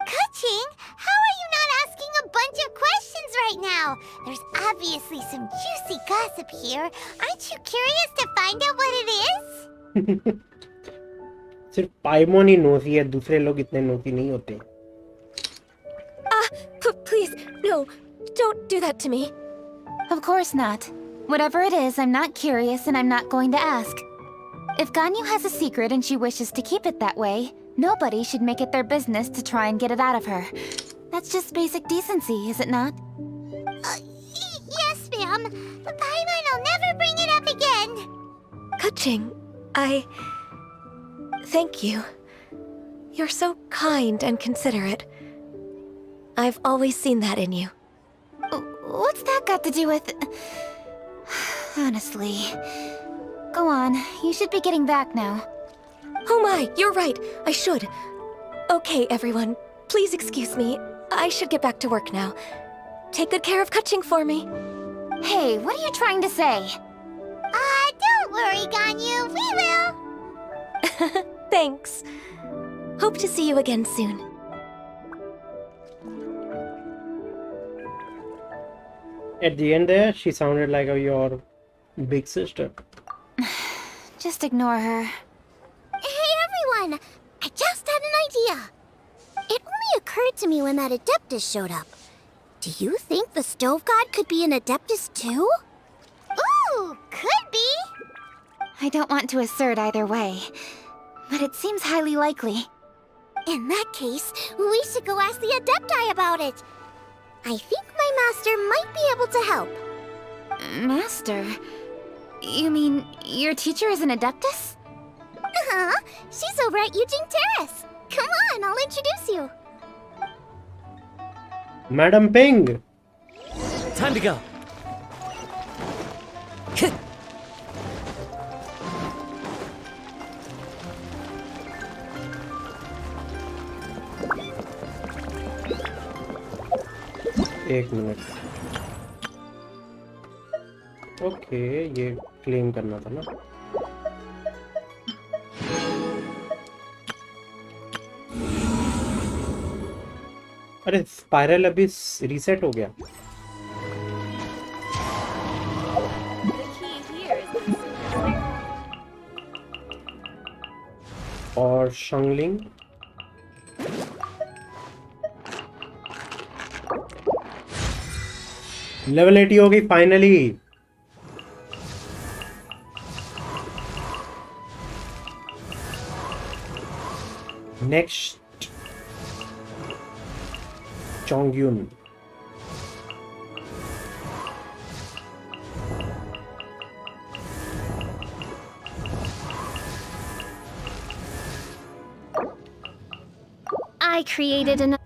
Kaching, how are you not asking a bunch of questions right now? There's obviously some juicy gossip here. Aren't you curious to find out what it is? सिर्फ पाइमोन ही नोसी है, दूसरे लोग इतने नोसी नहीं होते. Please, no, don't do that to me. Of course not. Whatever it is, I'm not curious and I'm not going to ask. If Ganyu has a secret and she wishes to keep it that way, nobody should make it their business to try and get it out of her. That's just basic decency, is it not? Yes, ma'am. Paimon will never bring it up again. Kaching, thank you. You're so kind and considerate. I've always seen that in you. What's that got to do with... Honestly. Go on, you should be getting back now. Oh my, you're right. I should. Okay, everyone. Please excuse me. I should get back to work now. Take good care of Kaching for me. Hey, what are you trying to say? Don't worry, Ganyu. We will. Thanks. Hope to see you again soon. At the end there, she sounded like your big sister. Just ignore her. Hey everyone! I just had an idea. It only occurred to me when that Adeptus showed up. Do you think the Stove God could be an Adeptus too? Ooh, could be. I don't want to assert either way, but it seems highly likely. In that case, we should go ask the Adepti about it. I think my master might be able to help. Master? You mean your teacher is an Adeptus? Uh-huh. She's over at Yujing Terrace. Come on, I'll introduce you. Madam Ping. Time to go. एक minute. Okay, ये claim करना था ना. अरे spiral अभी reset हो गया. और शंगलिंग लेवल 80 हो गई finally. Next Chongyun. I created an...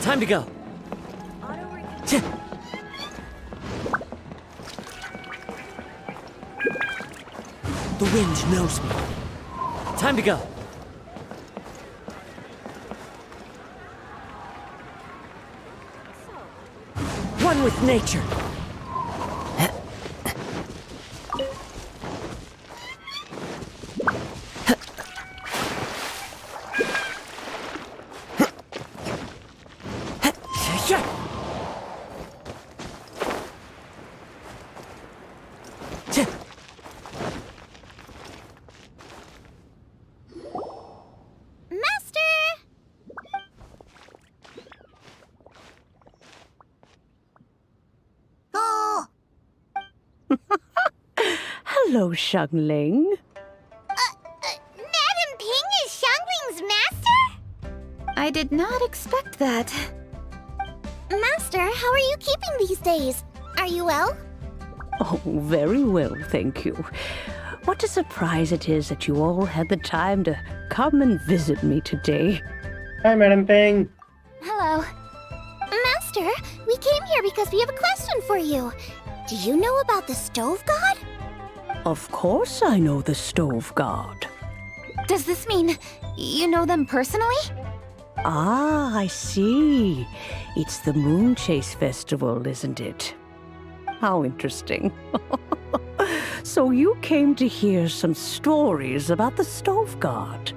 Time to go. The wind knows me. Time to go. One with nature. Hello, Xiangling. Madam Ping is Xiangling's master? I did not expect that. Master, how are you keeping these days? Are you well? Oh, very well, thank you. What a surprise it is that you all had the time to come and visit me today. Hi, Madam Ping. Hello. Master, we came here because we have a question for you. Do you know about the Stove God? Of course I know the Stove God. Does this mean you know them personally? Ah, I see. It's the Moonchase festival, isn't it? How interesting. So you came to hear some stories about the Stove God.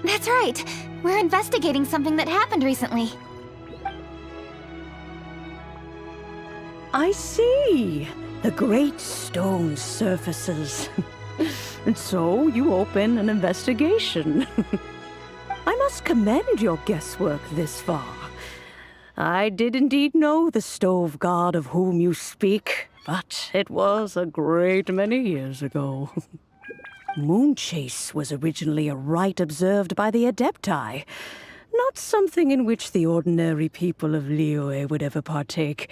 That's right. We're investigating something that happened recently. I see. The great stone surfaces. And so you open an investigation. I must commend your guesswork this far. I did indeed know the Stove God of whom you speak, but it was a great many years ago. Moonchase was originally a rite observed by the Adepti, not something in which the ordinary people of Liyue would ever partake.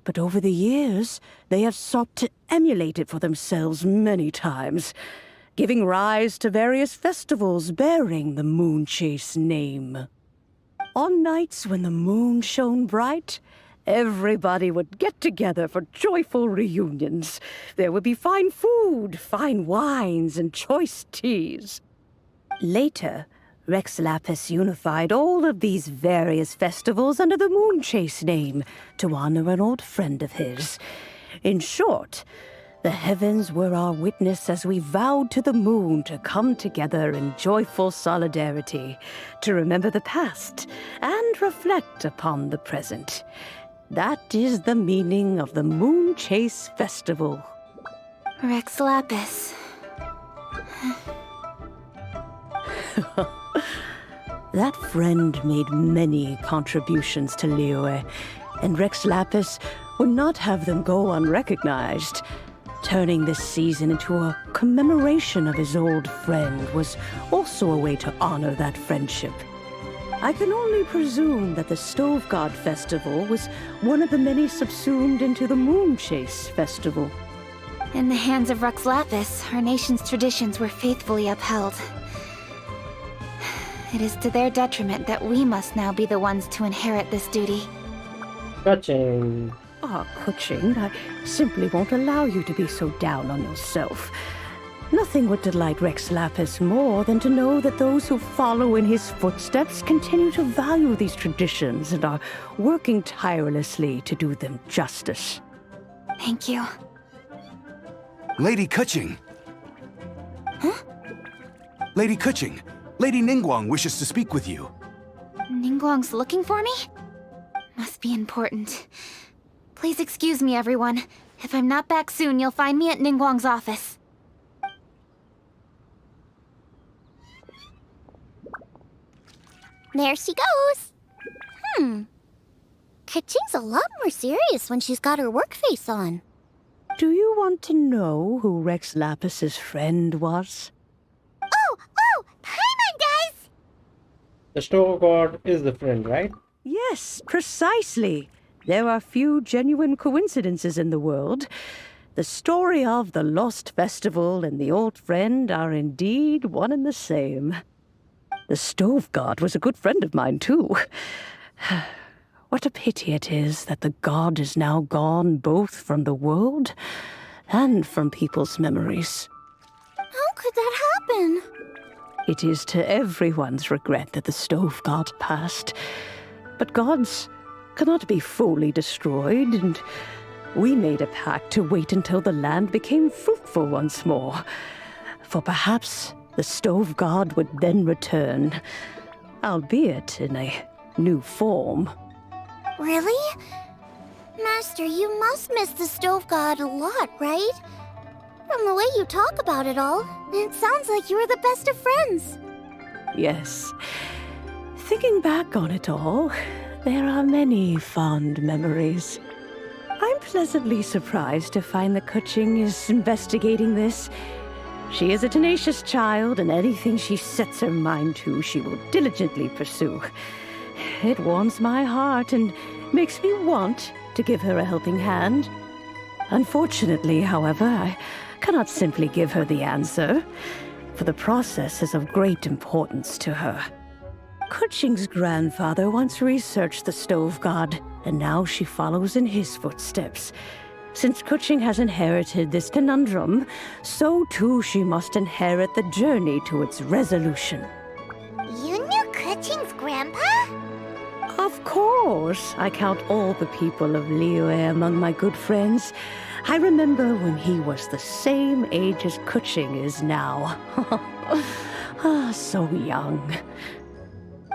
But over the years, they have sought to emulate it for themselves many times. giving rise to various festivals bearing the Moonchase name. On nights when the moon shone bright, everybody would get together for joyful reunions. There would be fine food, fine wines, and choice teas. Later, Rex Lapis unified all of these various festivals under the Moonchase name to honor an old friend of his. In short, the heavens were our witness as we vowed to the moon to come together in joyful solidarity, to remember the past and reflect upon the present. That is the meaning of the Moonchase Festival. Rex Lapis. That friend made many contributions to Liyue, and Rex Lapis would not have them go unrecognized. Turning this season into a commemoration of his old friend was also a way to honor that friendship. I can only presume that the Stove God Festival was one of the many subsumed into the Moonchase Festival. In the hands of Rex Lapis, our nation's traditions were faithfully upheld. It is to their detriment that we must now be the ones to inherit this duty. Kaching. Ah, Kuching, I simply won't allow you to be so down on yourself. Nothing would delight Rex Lapis more than to know that those who follow in his footsteps continue to value these traditions and are working tirelessly to do them justice. Thank you. Lady Kuching! Huh? Lady Kuching, Lady Ningguang wishes to speak with you. Ningguang's looking for me? Must be important. Please excuse me, everyone. If I'm not back soon, you'll find me at Ningguang's office. There she goes. Kuching's a lot more serious when she's got her work face on. Do you want to know who Rex Lapis's friend was? Oh, Paimon does! The Stove God is the friend, right? Yes, precisely. There are few genuine coincidences in the world. The story of the Lost Festival and the old friend are indeed one and the same. The Stove God was a good friend of mine, too. What a pity it is that the god is now gone both from the world and from people's memories. How could that happen? It is to everyone's regret that the Stove God passed. But gods cannot be fully destroyed, and we made a pact to wait until the land became fruitful once more. For perhaps the Stove God would then return, albeit in a new form. Really? Master, you must miss the Stove God a lot, right? From the way you talk about it all, it sounds like you were the best of friends. Yes. Thinking back on it all, there are many fond memories. I'm pleasantly surprised to find that Kuching is investigating this. She is a tenacious child, and anything she sets her mind to, she will diligently pursue. It warms my heart and makes me want to give her a helping hand. Unfortunately, however, I cannot simply give her the answer, for the process is of great importance to her. Kuching's grandfather once researched the Stove God, and now she follows in his footsteps. Since Kuching has inherited this conundrum, so too she must inherit the journey to its resolution. You knew Kuching's grandpa? Of course, I count all the people of Liyue among my good friends. I remember when he was the same age as Kuching is now. So young.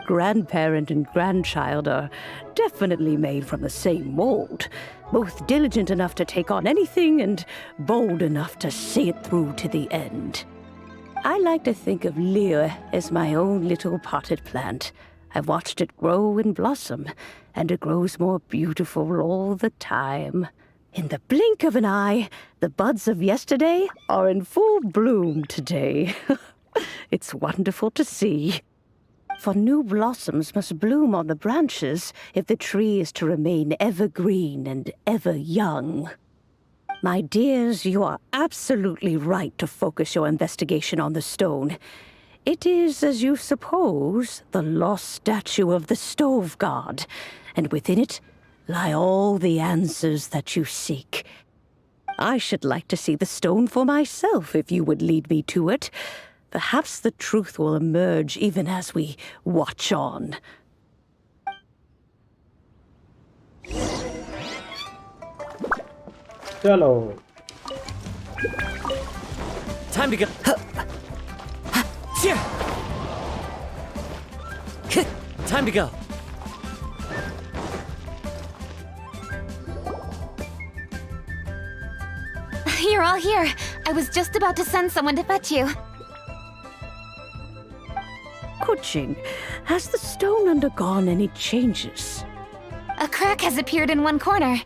Grandparent and grandchild are definitely made from the same mold, both diligent enough to take on anything and bold enough to see it through to the end. I like to think of Liyue as my own little potted plant. I've watched it grow and blossom, and it grows more beautiful all the time. In the blink of an eye, the buds of yesterday are in full bloom today. It's wonderful to see. For new blossoms must bloom on the branches if the tree is to remain evergreen and ever young. My dears, you are absolutely right to focus your investigation on the stone. It is, as you suppose, the lost statue of the Stove God, and within it lie all the answers that you seek. I should like to see the stone for myself if you would lead me to it. Perhaps the truth will emerge even as we watch on. Chalo. Time to go. Time to go. You're all here. I was just about to send someone to fetch you. Kuching, has the stone undergone any changes? A crack has appeared in one corner,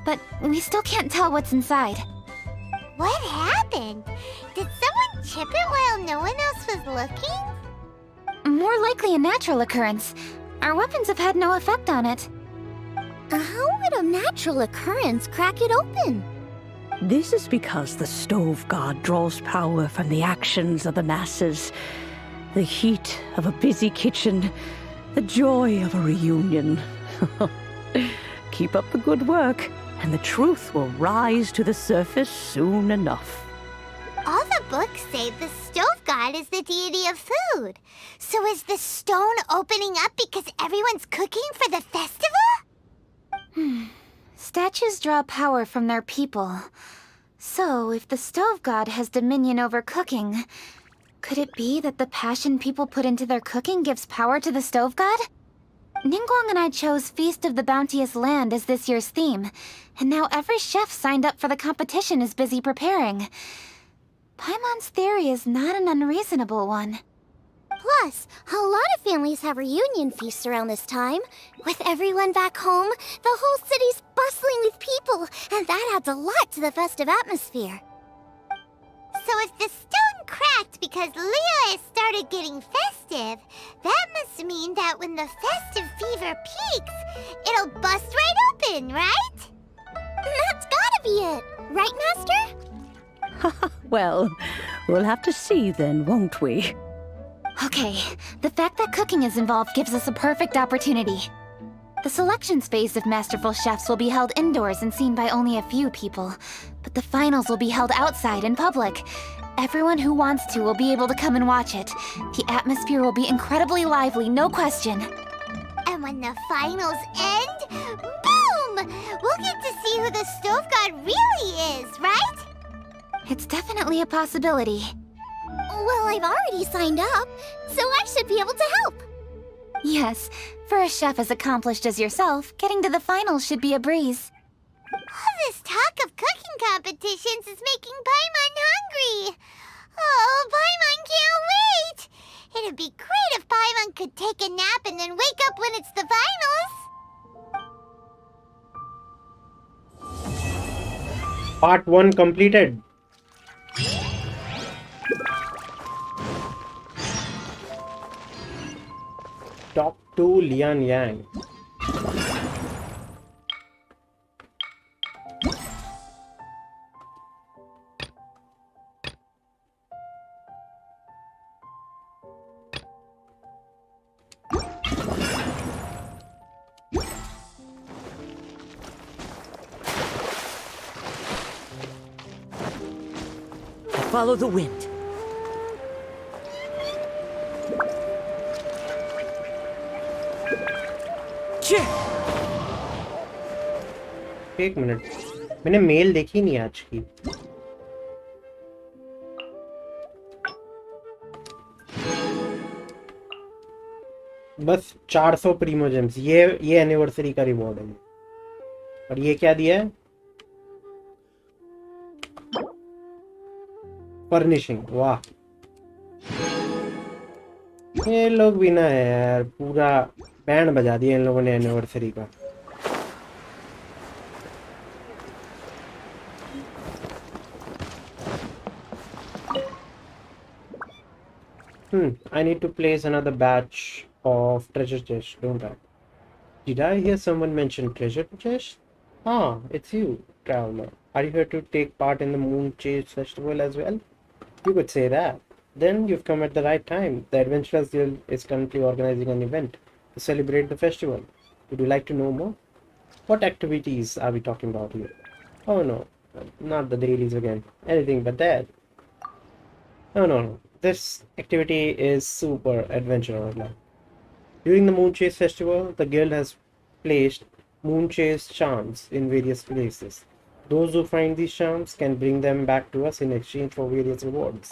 but we still can't tell what's inside. What happened? Did someone chip it while no one else was looking? More likely a natural occurrence. Our weapons have had no effect on it. How would a natural occurrence crack it open? This is because the Stove God draws power from the actions of the masses. The heat of a busy kitchen, the joy of a reunion. Keep up the good work, and the truth will rise to the surface soon enough. All the books say the Stove God is the deity of food. So is the stone opening up because everyone's cooking for the festival? Statues draw power from their people. So, if the Stove God has dominion over cooking, could it be that the passion people put into their cooking gives power to the Stove God? Ningguang and I chose Feast of the Bounteous Land as this year's theme, and now every chef signed up for the competition is busy preparing. Paimon's theory is not an unreasonable one. Plus, a lot of families have reunion feasts around this time. With everyone back home, the whole city's bustling with people, and that adds a lot to the festive atmosphere. So if the stone cracked because Leo started getting festive, that must mean that when the festive fever peaks, it'll bust right open, right? That's gotta be it, right, Master? Well, we'll have to see then, won't we? Okay, the fact that cooking is involved gives us a perfect opportunity. The selections phase of Masterful Chefs will be held indoors and seen by only a few people, but the finals will be held outside in public. Everyone who wants to will be able to come and watch it. The atmosphere will be incredibly lively, no question. And when the finals end, boom! We'll get to see who the Stove God really is, right? It's definitely a possibility. Well, I've already signed up, so I should be able to help. Yes, for a chef as accomplished as yourself, getting to the finals should be a breeze. All this talk of cooking competitions is making Paimon hungry. Oh, Paimon can't wait! It'd be great if Paimon could take a nap and then wake up when it's the finals. Part 1 completed. Talk to Lian Yang. Follow the wind. एक minute, मैंने mail देखी नहीं आज की। बस 400 प्रीमोजेम्स, ये anniversary का reward है। और ये क्या दिया है? फर्निशिंग, वाह। ये लोग भी ना है यार, पूरा बैंड बजा दिया इन लोगों ने एनिवर्सरी का। I need to place another batch of treasure chest, don't I? Did I hear someone mention treasure chest? Ah, it's you, traveler. Are you here to take part in the Moonchase festival as well? You could say that. Then you've come at the right time. The Adventurers Guild is currently organizing an event to celebrate the festival. Would you like to know more? What activities are we talking about here? Oh no, not the dailies again. Anything but that. No, no, no. This activity is super adventurous. During the Moonchase festival, the guild has placed Moonchase charms in various places. Those who find these charms can bring them back to us in exchange for various rewards.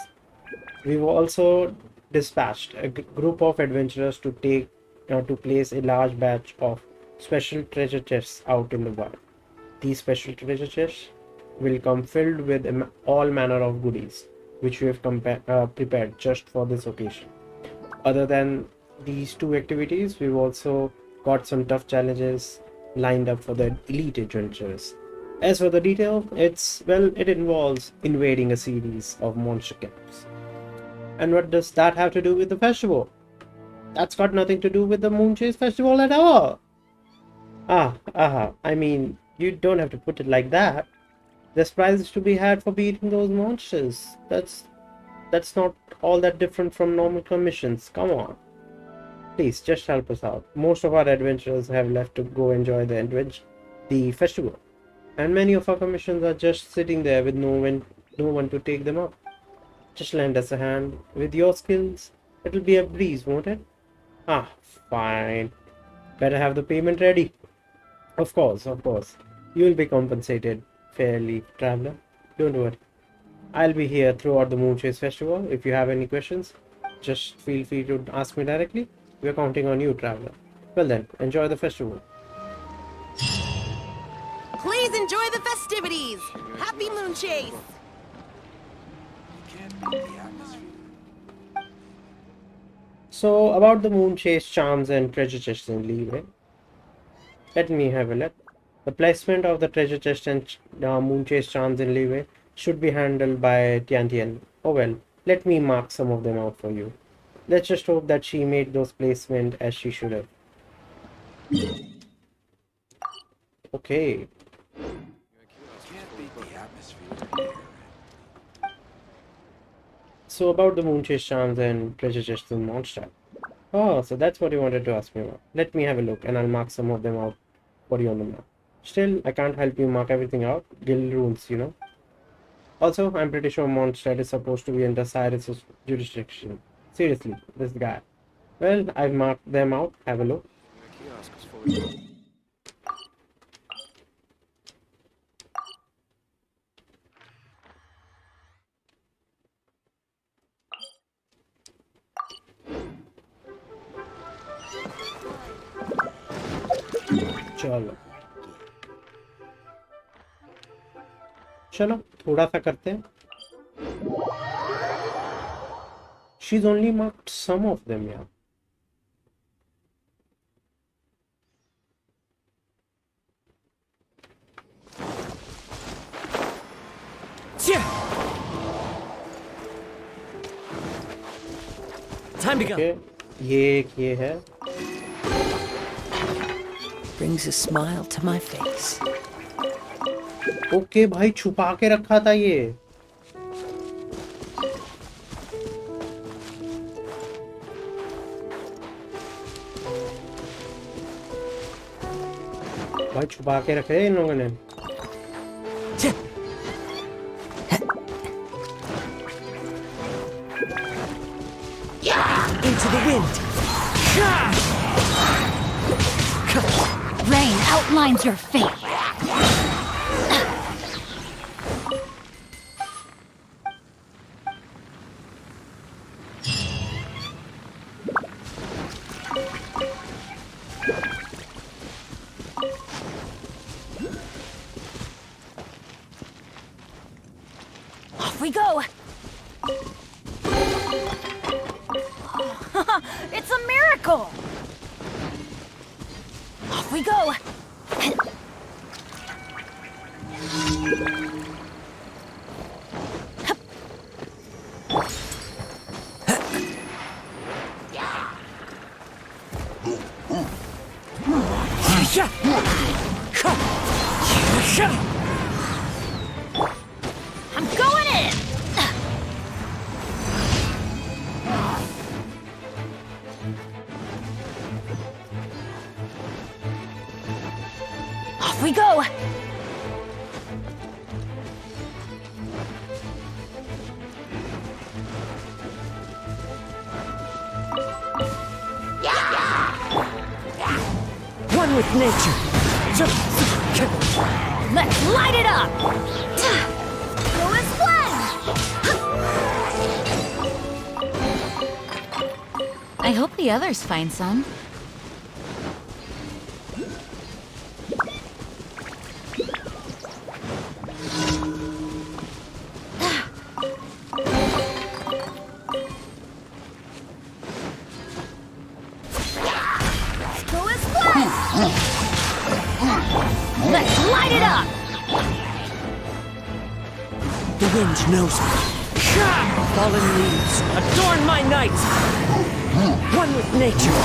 We've also dispatched a group of adventurers to place a large batch of special treasure chests out in the wild. These special treasure chests will come filled with all manner of goodies, which we have prepared just for this occasion. Other than these two activities, we've also got some tough challenges lined up for the elite adventurers. As for the detail, it involves invading a series of monster camps. And what does that have to do with the festival? That's got nothing to do with the Moonchase festival at all. I mean, you don't have to put it like that. There's prizes to be had for beating those monsters. That's not all that different from normal commissions. Come on. Please, just help us out. Most of our adventurers have left to go enjoy the festival. And many of our commissions are just sitting there with no one to take them up. Just lend us a hand. With your skills, it'll be a breeze, won't it? Fine. Better have the payment ready. Of course. You'll be compensated fairly, traveler. Don't worry. I'll be here throughout the Moonchase festival. If you have any questions, just feel free to ask me directly. We're counting on you, traveler. Well then, enjoy the festival. Please enjoy the festivities! Happy Moonchase! So, about the Moonchase charms and treasure chests in Leeway. Let me have a look. The placement of the treasure chest and Moonchase charms in Leeway should be handled by Tian. Oh well, let me mark some of them out for you. Let's just hope that she made those placements as she should have. Okay. So about the Moonchase charms and treasure chests in Mondstadt. Oh, so that's what you wanted to ask me about. Let me have a look and I'll mark some of them out for you on the map. Still, I can't help you mark everything out. Guild rules, you know. Also, I'm pretty sure Mondstadt is supposed to be under Cyrus's jurisdiction. Seriously, this guy. Well, I've marked them out. Have a look. चलो थोड़ा सा करते हैं. She's only marked some of them, yeah. Time to go. Okay. ये है. Brings a smile to my face. Okay भाई छुपा के रखा था ये. भाई छुपा के रखे इन लोगों ने. Into the wind. Rain outlines your fate. Off we go. It's a miracle. Off we go. I'm going in! Off we go! One with nature. Let's light it up! Go as planned! I hope the others find some. Go as planned! Let's light it up! The wind knows me. Fallen leaves, adorn my night. One with nature.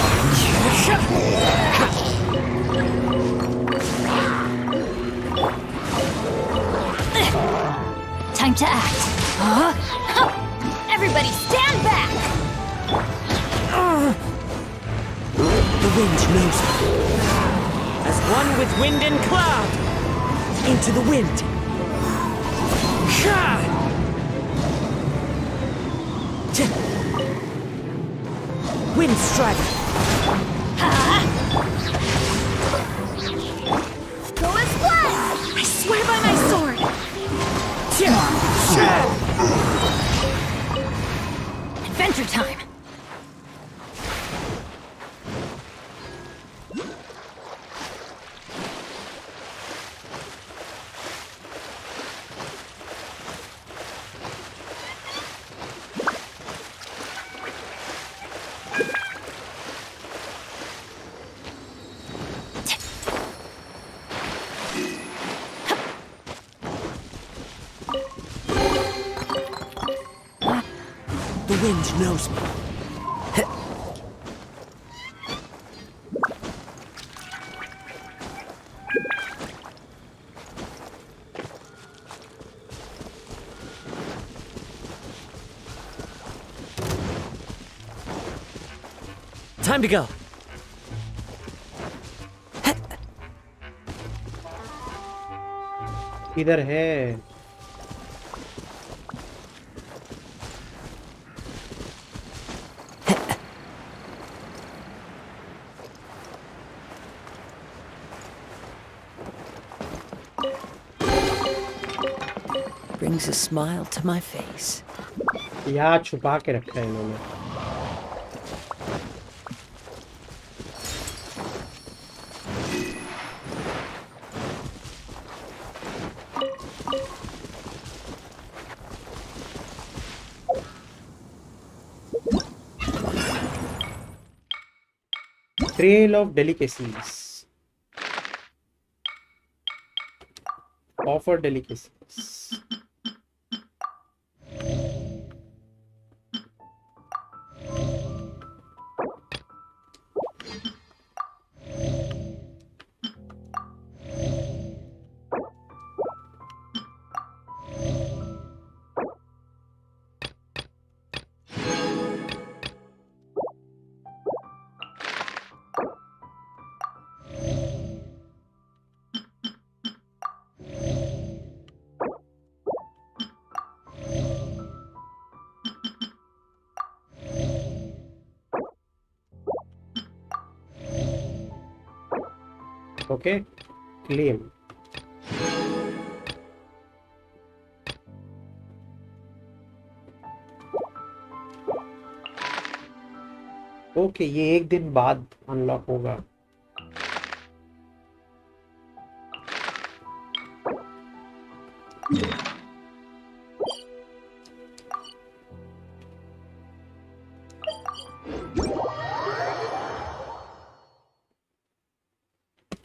Time to act. Everybody stand back! The wind knows me. As one with wind and cloud. Into the wind. Wind strike. Go as planned! I swear by my sword! Adventure time! The wind knows me. Time to go. इधर है. Brings a smile to my face. यार छुपा के रखा है इन्होंने. Trail of delicacies. Offer delicacies. Okay, claim. Okay ये एक दिन बाद अनलॉक होगा.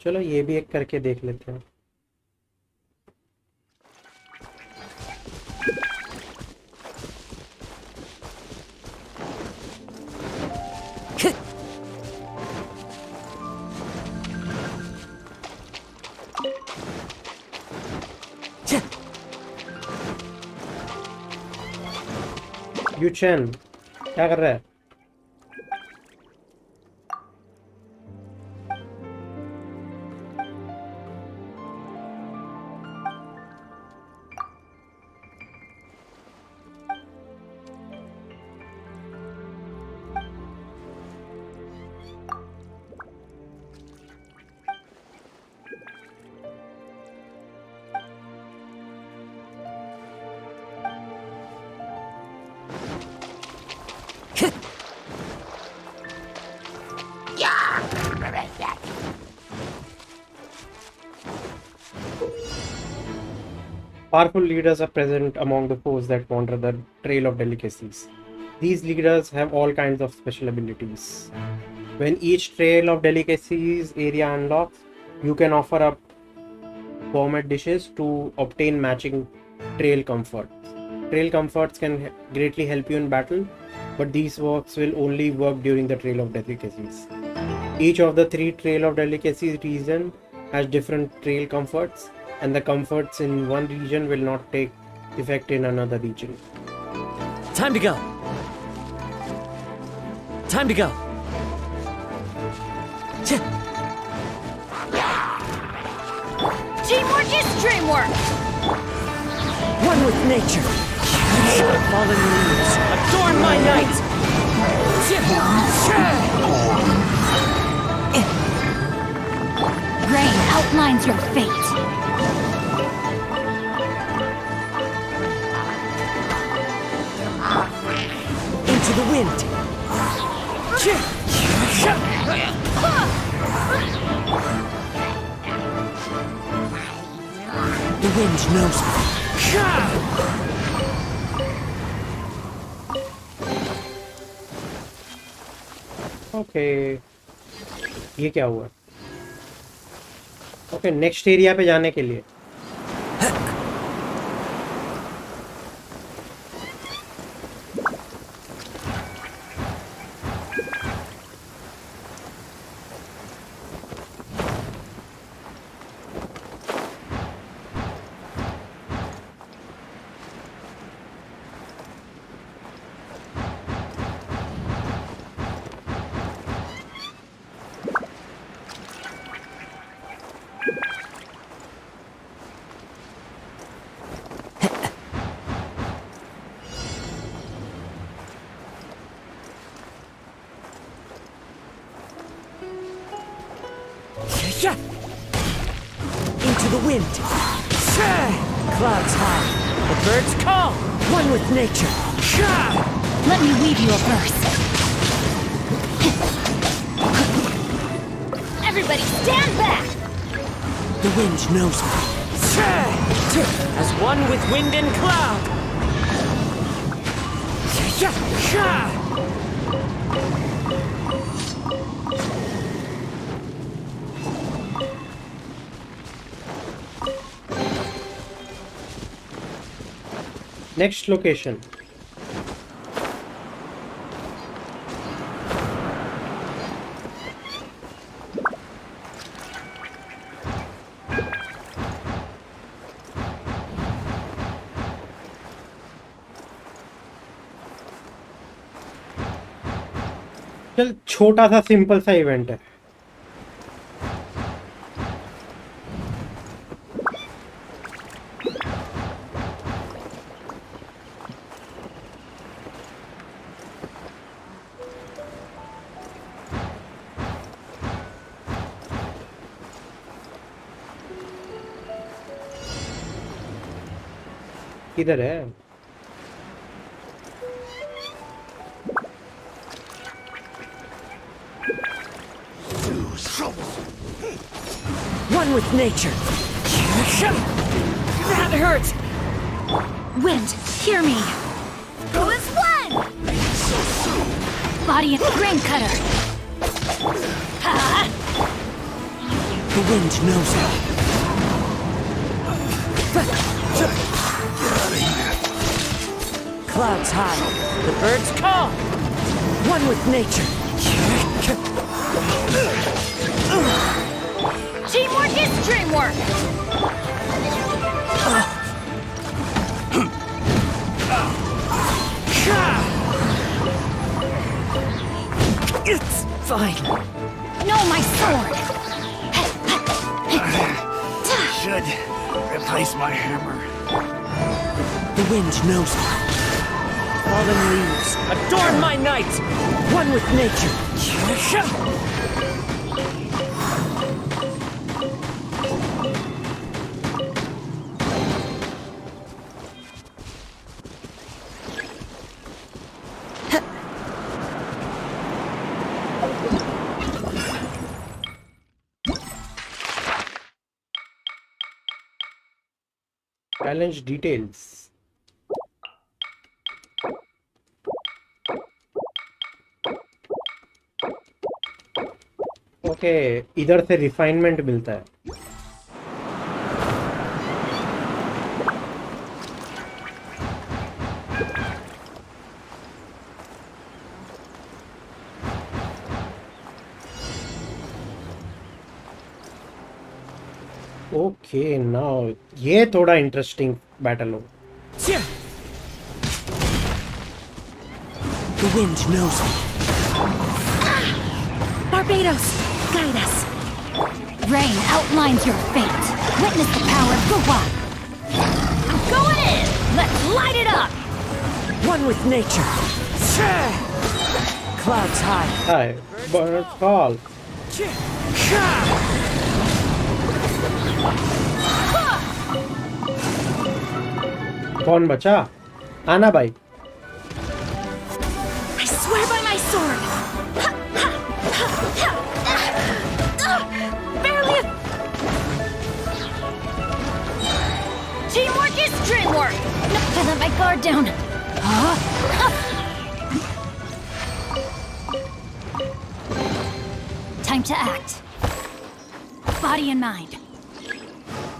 चलो ये भी एक करके देख लेते हैं. यूचेन क्या कर रहा है? Powerful leaders are present among the foes that wander the Trail of Delicacies. These leaders have all kinds of special abilities. When each Trail of Delicacies area unlocks, you can offer up gourmet dishes to obtain matching trail comforts. Trail comforts can greatly help you in battle, but these works will only work during the Trail of Delicacies. Each of the 3 Trail of Delicacies region has different trail comforts, and the comforts in one region will not take effect in another region. Time to go. Time to go. Teamwork is dreamwork! One with nature. Fallen leaves, adorn my night. Rain outlines your fate. Into the wind. The wind knows me. Okay. ये क्या हुआ? Okay, next area पे जाने के लिए Into the wind. Clouds high. The birds call. One with nature. Let me weave you a verse. Everybody stand back! The wind knows me. As one with wind and cloud. Next location चल छोटा सा simple सा event है किधर है One with nature. That hurts! Wind, hear me! Go as one! Body and grain cutter! The wind knows it. Clouds high. The birds call. One with nature. Teamwork is dreamwork! It's fine. No, my sword! Should replace my hammer. The wind knows me. Fallen leaves, adorn my night! One with nature. Challenge details. Okay इधर से refinement मिलता है. Okay now ये थोड़ा interesting battle हो. The wind knows me. Barbados, guide us. Rain outlines your fate. Witness the power of Guoba. I'm going in. Let's light it up. One with nature. Clouds high. Hi, bird call. कौन बचा? आना भाई. I swear by my sword. Barely. Teamwork is dreamwork. No, I let my guard down. Time to act. Body and mind.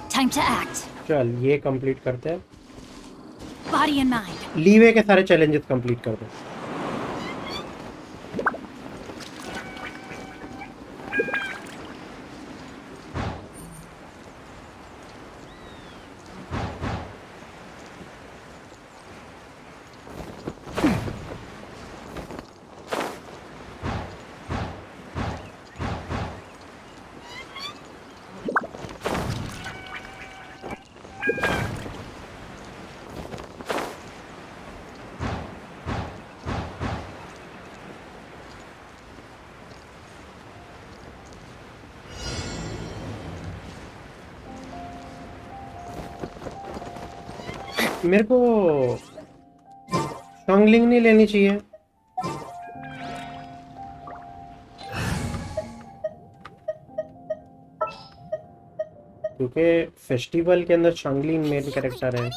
Time to act. चल ये complete करते हैं. Body and mind. Leeway के सारे चैलेंजेस कंप्लीट कर दो. मेरे को शॉन्गलिंग नहीं लेनी चाहिए. क्योंकि फेस्टिवल के अंदर शॉन्गलिंग मेन कैरेक्टर है.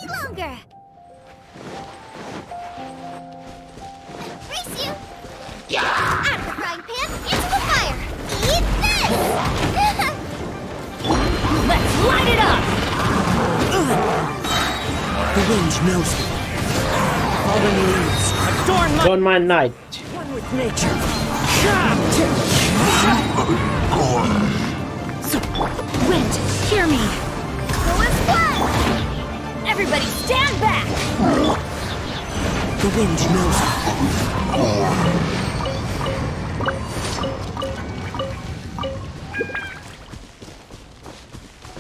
Let's light it up. The wind knows me. Fallen leaves, adorn my night. One with nature. So, wind, hear me. Go and fly. Everybody stand back. The wind knows me.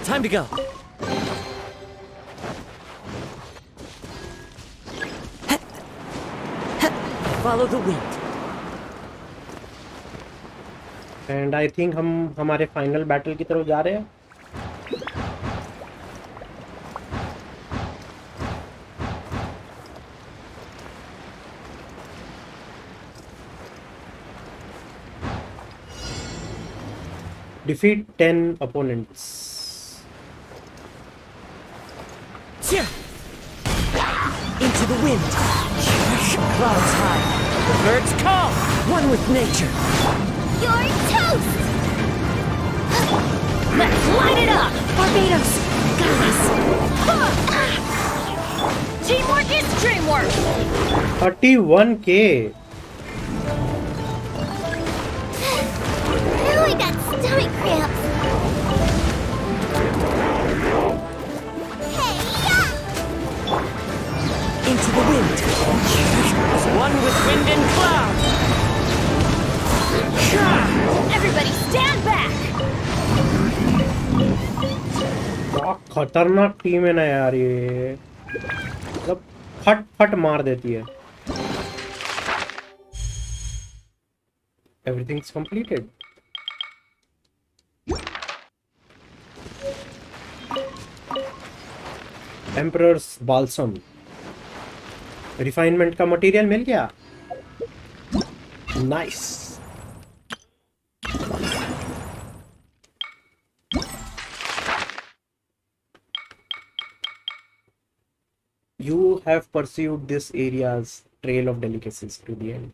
Time to go. Follow the wind. And I think हम हमारे final battle की तरफ जा रहे हैं. Defeat 10 opponents. Into the wind. Clouds high. The birds call. One with nature. You're toast! Let's light it up. Barbados, guide us. Teamwork is dreamwork. 31k. Now I got stomach cramps. Into the wind. As one with wind and cloud. खतरनाक team है ना यार ये, मतलब फट फट मार देती है। Everything's completed. Emperors balsam, refinement का मटेरियल मिल गया। Nice. You have pursued this area's trail of delicacies to the end.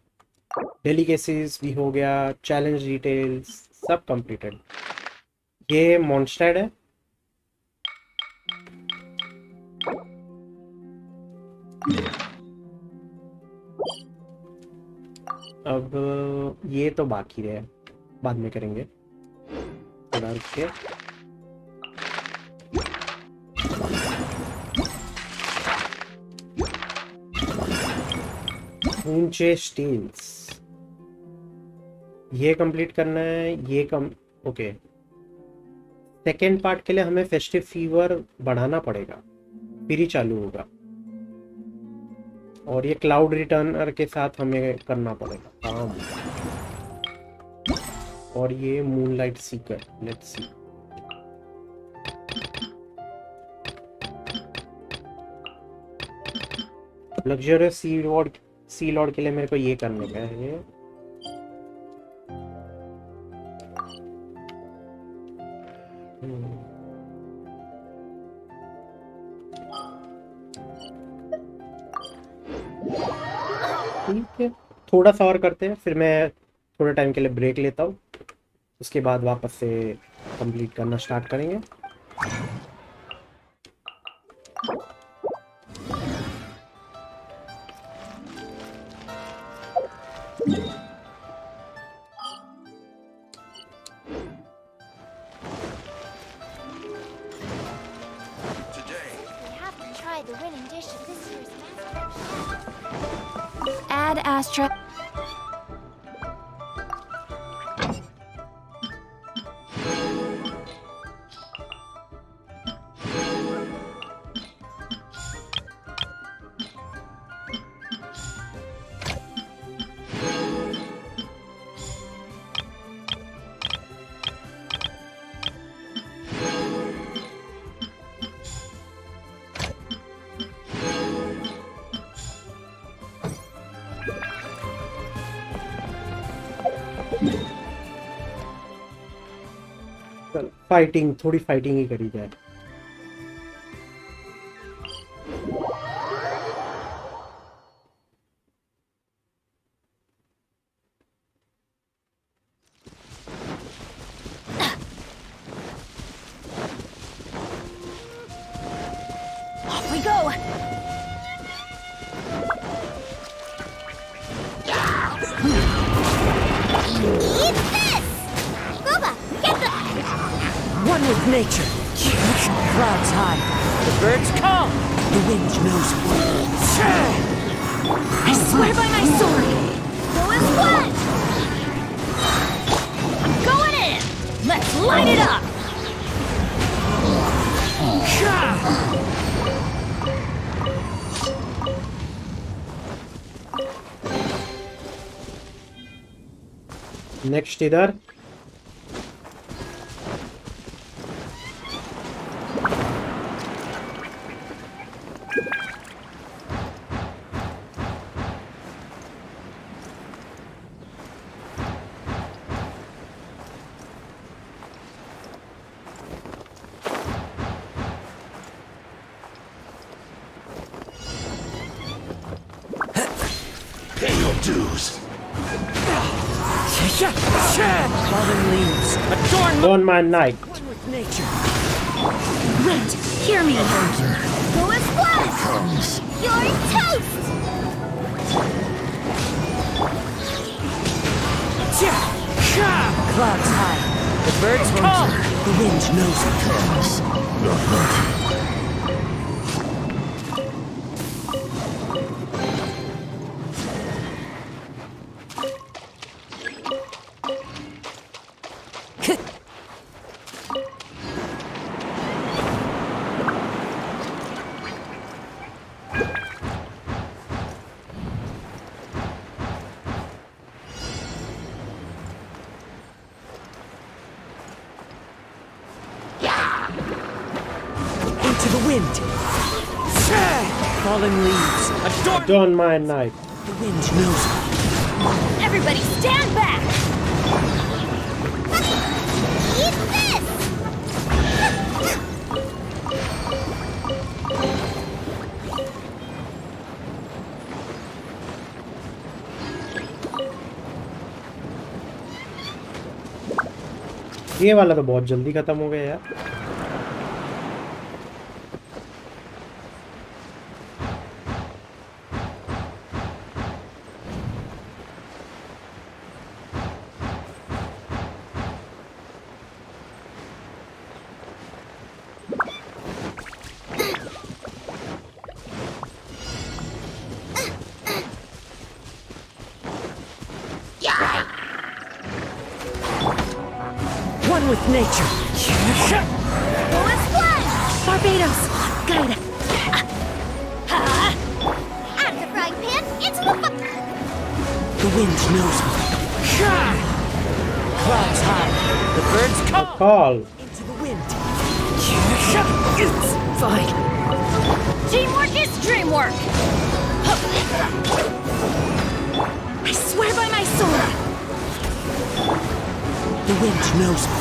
Delicacies भी हो गया, challenge details सब completed। ये Mondstadt है। अब ये तो बाकी है, बाद में करेंगे, थोड़ा रुक के। Moonchase Tales ये कंप्लीट करना है। ये ओके, सेकेंड पार्ट के लिए हमें फेस्टिव फीवर बढ़ाना पड़ेगा, फिर ही चालू होगा। और ये क्लाउड रिटर्नर के साथ हमें करना पड़ेगा काम। और ये moonlight seeker, let's see. Luxurious sea lord के लिए मेरे को ये करने का है। ठीक है, थोड़ा सा और करते हैं, फिर मैं थोड़े टाइम के लिए ब्रेक लेता हूँ, उसके बाद वापस से कंप्लीट करना स्टार्ट करेंगे। Add Astra. फाइटिंग, थोड़ी फाइटिंग ही करी जाए। Off we go. Eat this! Guoba, get the... One with nature. Clouds high. The birds call. The wind knows. I swear by my sword. Go as one! Going in. Let's light it up. Next इधर। Pay your dues. Fallen leaves. Adorn On my night. one with nature. Wait, hear me. Go as one! You're toast! Clouds high. The birds call. The wind knows it comes. the wind. Falling leaves. Adorn my night. The wind knows me. Everybody stand back! Eat this! ये वाला तो बहुत जल्दी खत्म हो गया यार। One with nature. Barbados, guide us. Out of the frying pan, into the The wind knows me. Clouds high. The birds call. Into the wind. It's fine. Teamwork is dreamwork! I swear by my sword. The wind knows me.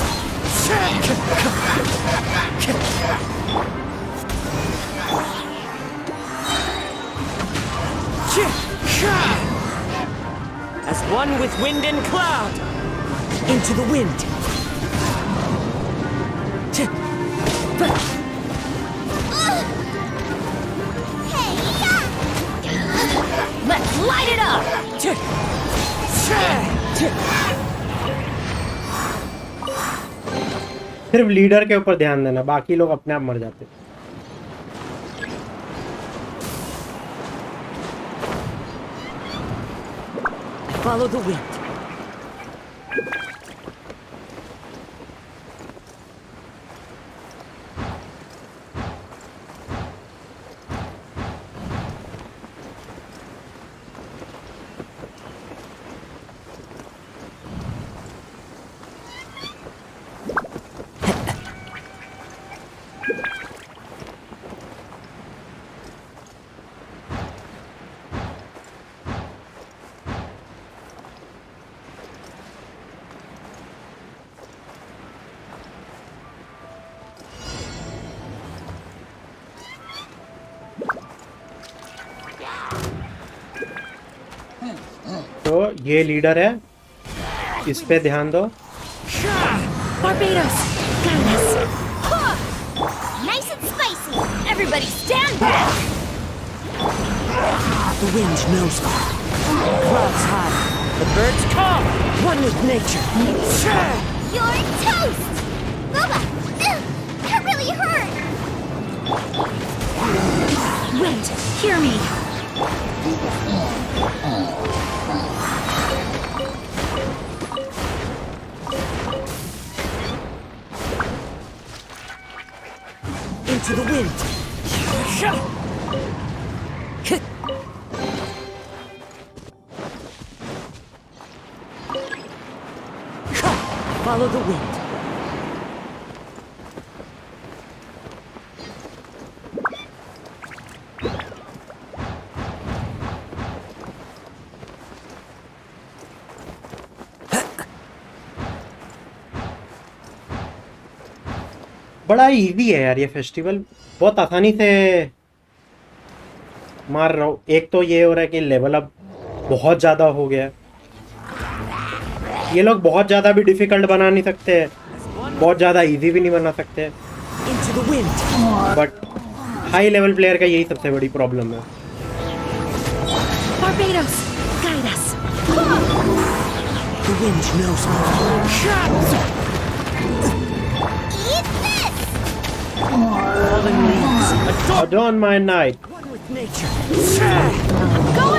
As one with wind and cloud. Into the wind. Let's light it up! सिर्फ leader के ऊपर ध्यान देना, बाकी लोग अपने आप मर जाते। Follow the wind. तो ये लीडर है, इस पे ध्यान दो। Barbados, guide us. Nice and spicy. Everybody stand back! The wind knows me. Clouds high. The birds call. One with nature. You're toast! Guoba! That really hurt! Wait, hear me. Into the wind. Follow the wind. बड़ा easy है यार ये festival, बहुत आसानी से मार रहा हूँ। एक तो ये हो रहा है कि लेवल अप बहुत ज़्यादा हो गया है। ये लोग बहुत ज़्यादा भी डिफिकल्ट बना नहीं सकते, बहुत ज़्यादा इजी भी नहीं बना सकते, बट हाई लेवल प्लेयर का यही सबसे बड़ी प्रॉब्लम है। Barbados, guide us. The wind knows me. Eat this! Falling leaves. Adorn my night. One with nature.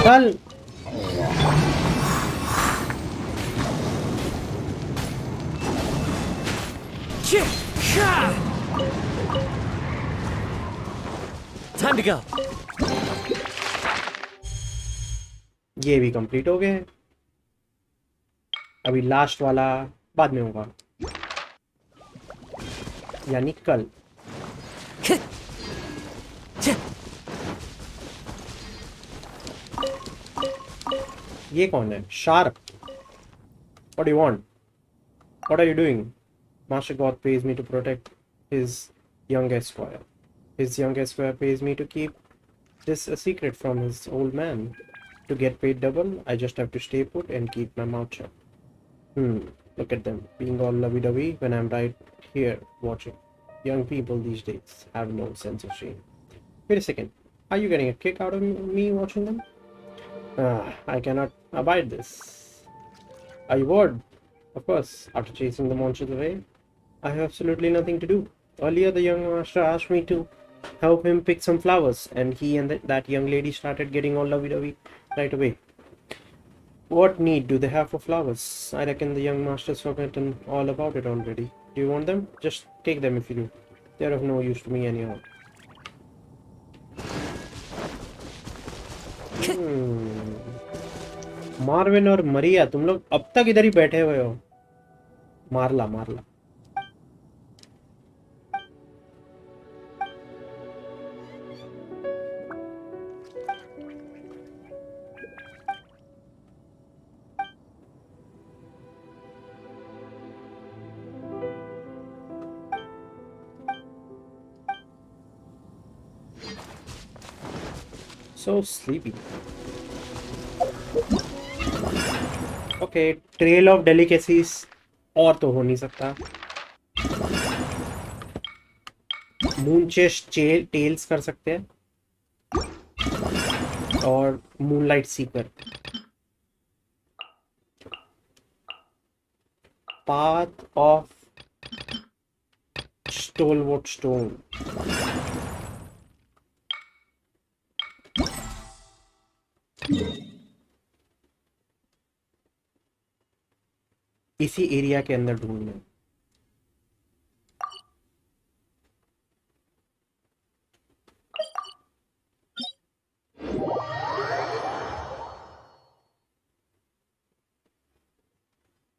चल Time to go. ये भी कंप्लीट हो गए। अभी लास्ट वाला बाद में होगा, यानी कल। ये कौन है? Sharp. What do you want? What are you doing? Master God pays me to protect his young esquire. His young esquire pays me to keep this a secret from his old man. To get paid double, I just have to stay put and keep my mouth shut. Look at them, being all lovey-dovey when I'm right here watching. Young people these days have no sense of shame. Wait a second. Are you getting a kick out of me watching them? I cannot abide this. Are you bored? Of course, after chasing the monsters away, I have absolutely nothing to do. Earlier, the young master asked me to help him pick some flowers, and he and that young lady started getting all lovey-dovey right away. What need do they have for flowers? I reckon the young master's forgotten all about it already. Do you want them? Just take them if you do. They're of no use to me anyhow. Marvin और मरिया, तुम लोग अब तक इधर ही बैठे हुए हो. मारला मारला. So sleepy. Okay, trail of delicacies और तो हो नहीं सकता. मूनचेस टेल्स कर सकते हैं और मूनलाइट सीकर. पाथ ऑफ स्टोलवोट स्टोन. इसी एरिया के अंदर ढूंढना.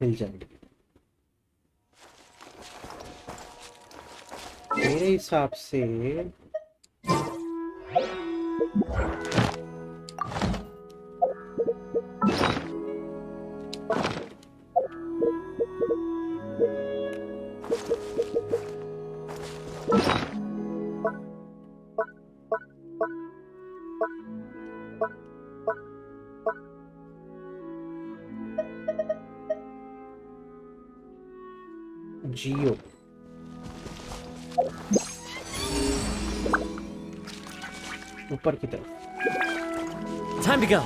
मिल जाएंगे मेरे हिसाब से. जियो ऊपर की तरफ. Time to go.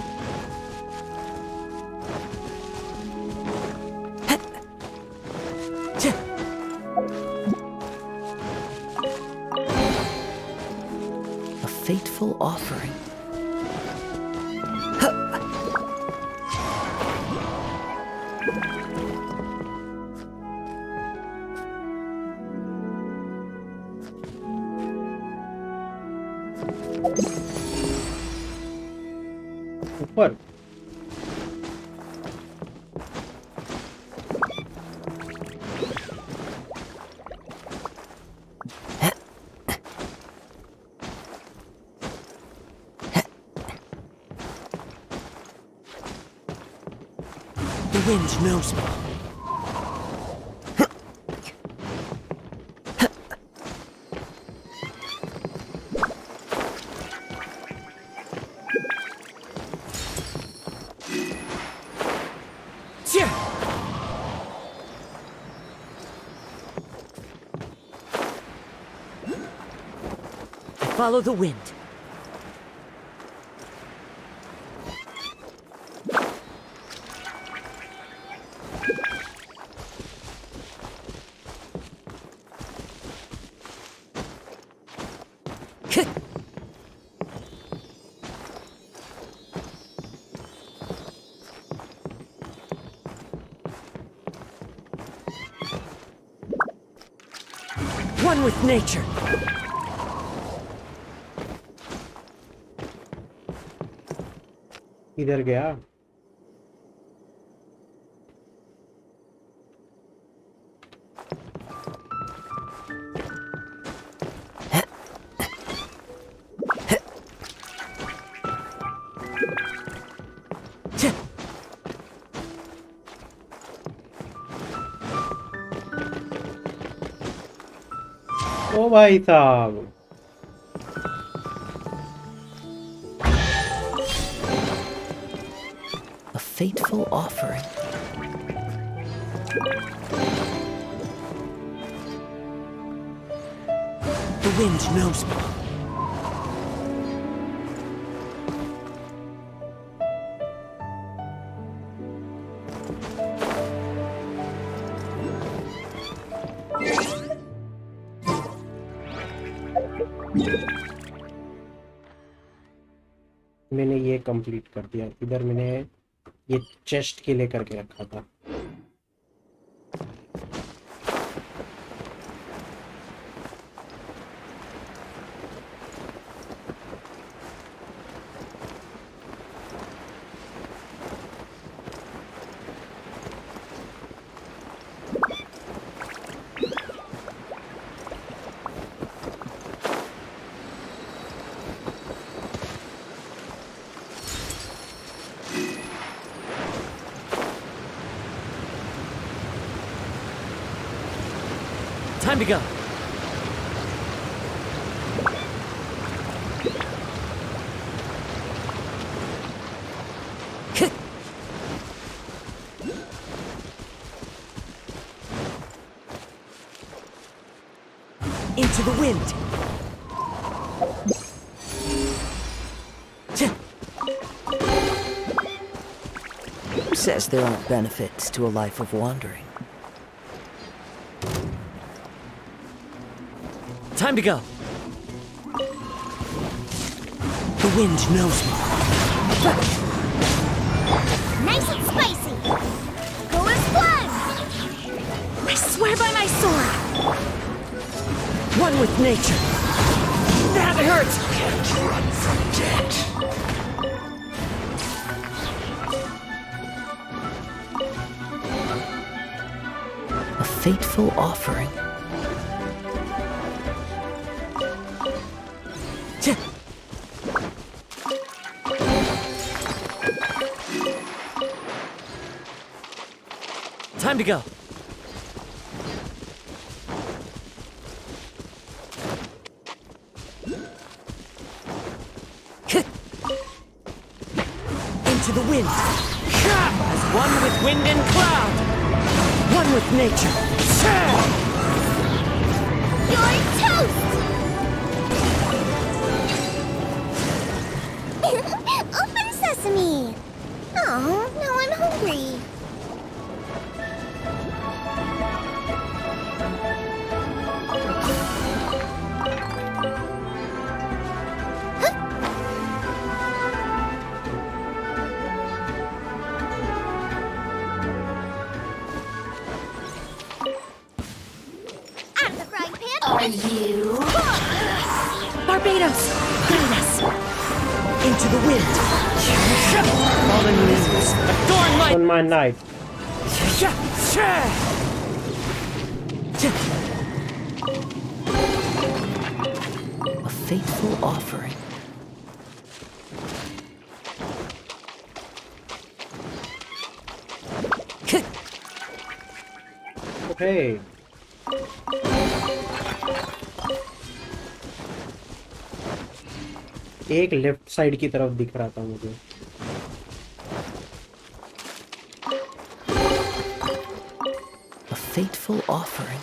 A fateful offering. ऊपर. The wind knows me. Follow the wind. One with nature. इधर गया. ओ भाई साहब A fateful offering. The wind knows me. मैंने ये कंप्लीट कर दिया। इधर मैंने ये चेस्ट के लिए करके रखा था। Time to go. Into the wind. Says there aren't benefits to a life of wandering. Time to go. The wind knows me. Nice and spicy. Go as one. I swear by my sword. One with nature. That hurts. Can't run from death. A fateful offering. Time to go. Into the wind. As one with wind and cloud. One with nature. You're toast! Open sesame! Oh, now I'm hungry. Out of the frying pan! Are you? Barbados! Guide us! Into the wind! Fallen leaves adorn my... On my knife. A fateful offering. Okay. एक left side की तरफ दिख रहा था मुझे। A fateful offering.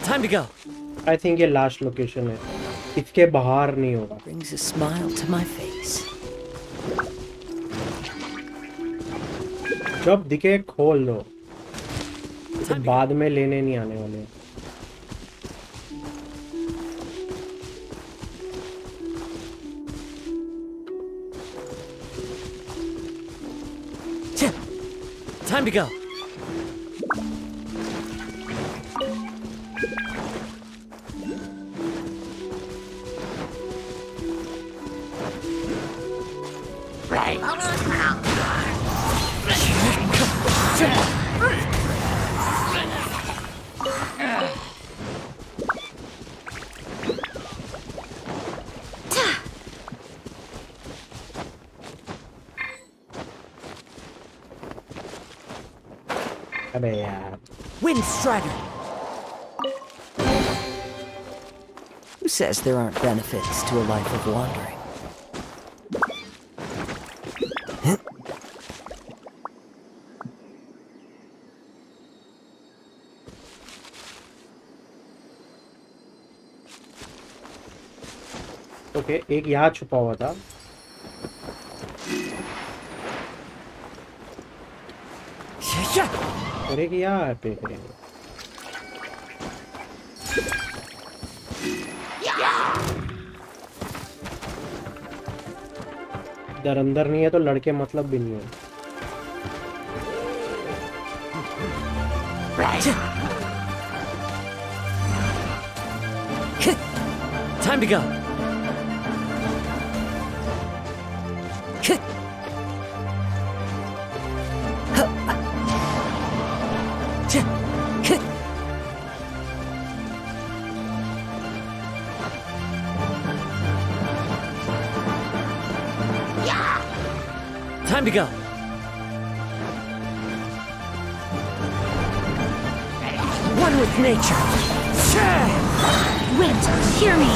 Time to go. I think ये last location है, इसके बाहर नहीं होगा। Brings a smile to my face. जब दिखे खोल दो, तो बाद में लेने नहीं आने वाले। Time to go. अबे यार Wind Strider! Who says there aren't benefits to a life of wandering? Okay एक यहाँ छुपा हुआ था और एक यहाँ पे करेंगे इधर अंदर नहीं है तो लड़के मतलब भी नहीं है Time to go. Time to go. One with nature. Wind, hear me.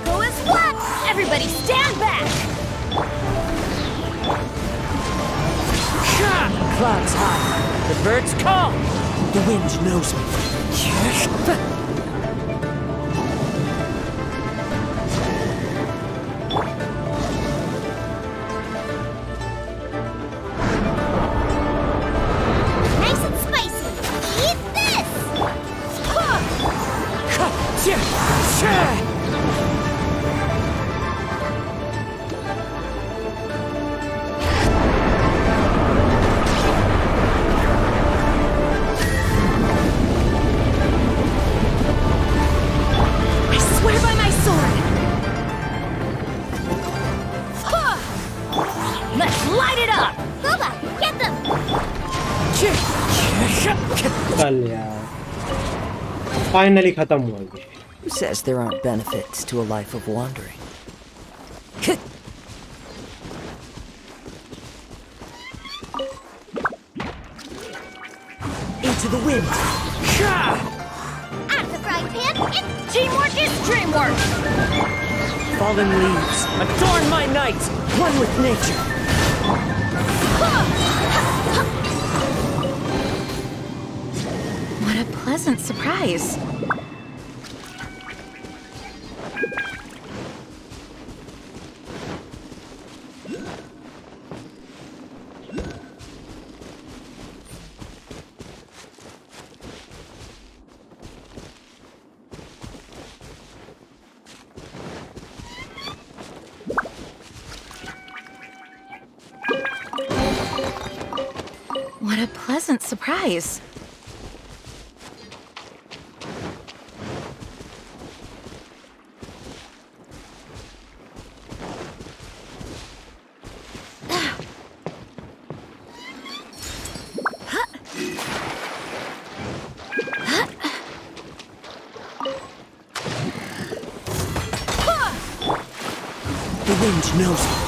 Go as one. Everybody stand back. Clouds high. The birds call. The wind knows me. Nice and spicy. Eat this! I swear by my sword. Let's light it up. Guoba, get them! चल यार finally खत्म हुआ ये Who says there aren't benefits to a life of wandering? Into the wind. Out of the frying pan, it's Teamwork is dreamwork. Fallen leaves. Adorn my night. One with nature. What a pleasant surprise. What a pleasant surprise. The wind knows me.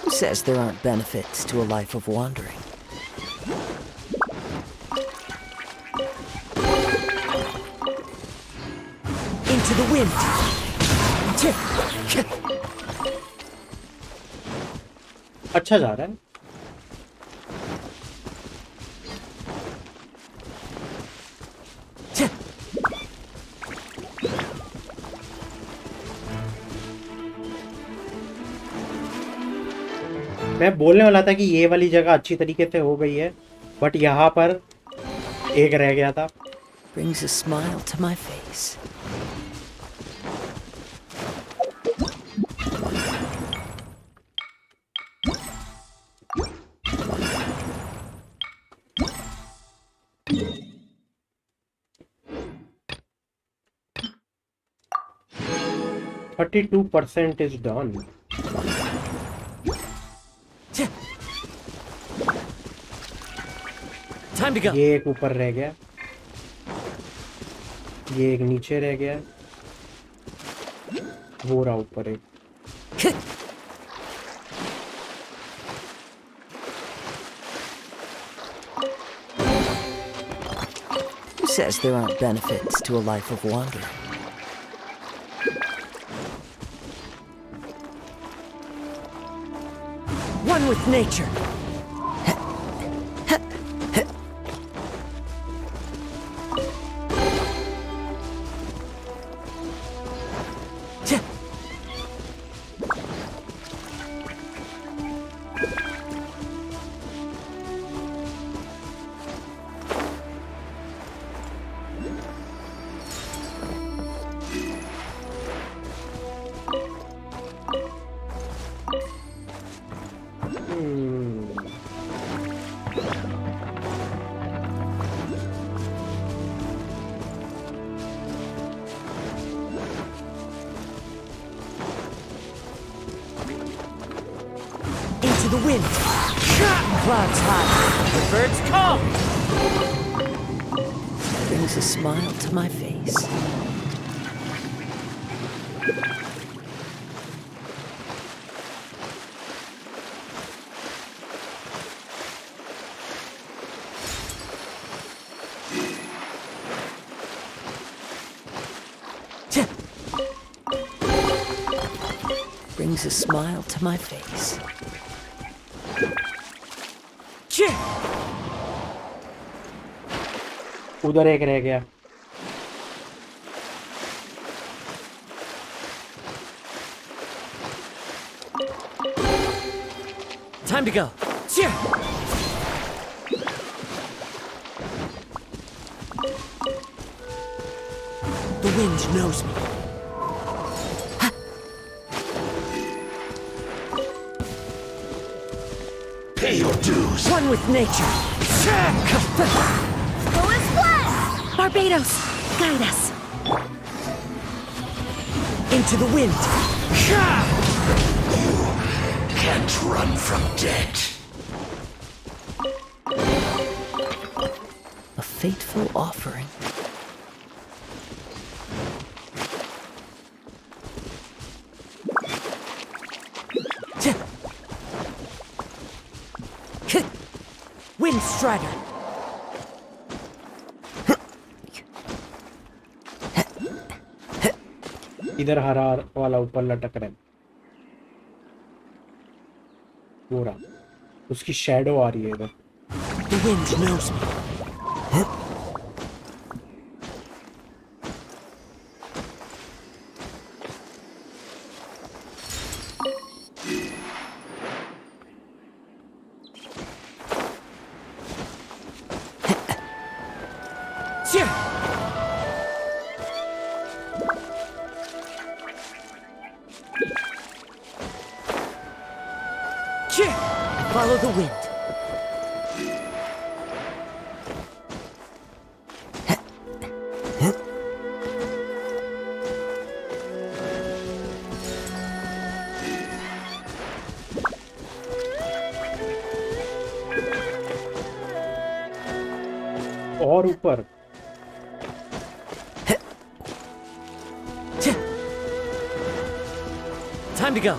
Who says there aren't benefits to a life of wandering? Into the wind. अच्छा जा रहा है मैं बोलने वाला था कि ये वाली जगह अच्छी तरीके से हो गई है बट यहाँ पर एक रह गया था Brings a smile to my face. %32 is done. Time to go. ये एक ऊपर रह गया ये एक नीचे रह गया वो रहा ऊपर एक। Who says there aren't benefits to a life of wandering? One with nature. Into the wind. Clouds high. The birds come. Brings a smile to my face. Brings a smile to my face. उधर एक रह गया। Time to go. The wind knows me. Pay your dues. One with nature. Barbados, guide us. Into the wind. You can't run from death. A fateful offering. Wind Strider. इधर हरा वाला ऊपर लटक रहा है। वो रहा, उसकी शैडो आ रही है इधर। The wind knows me. Follow the wind. और ऊपर Time to go.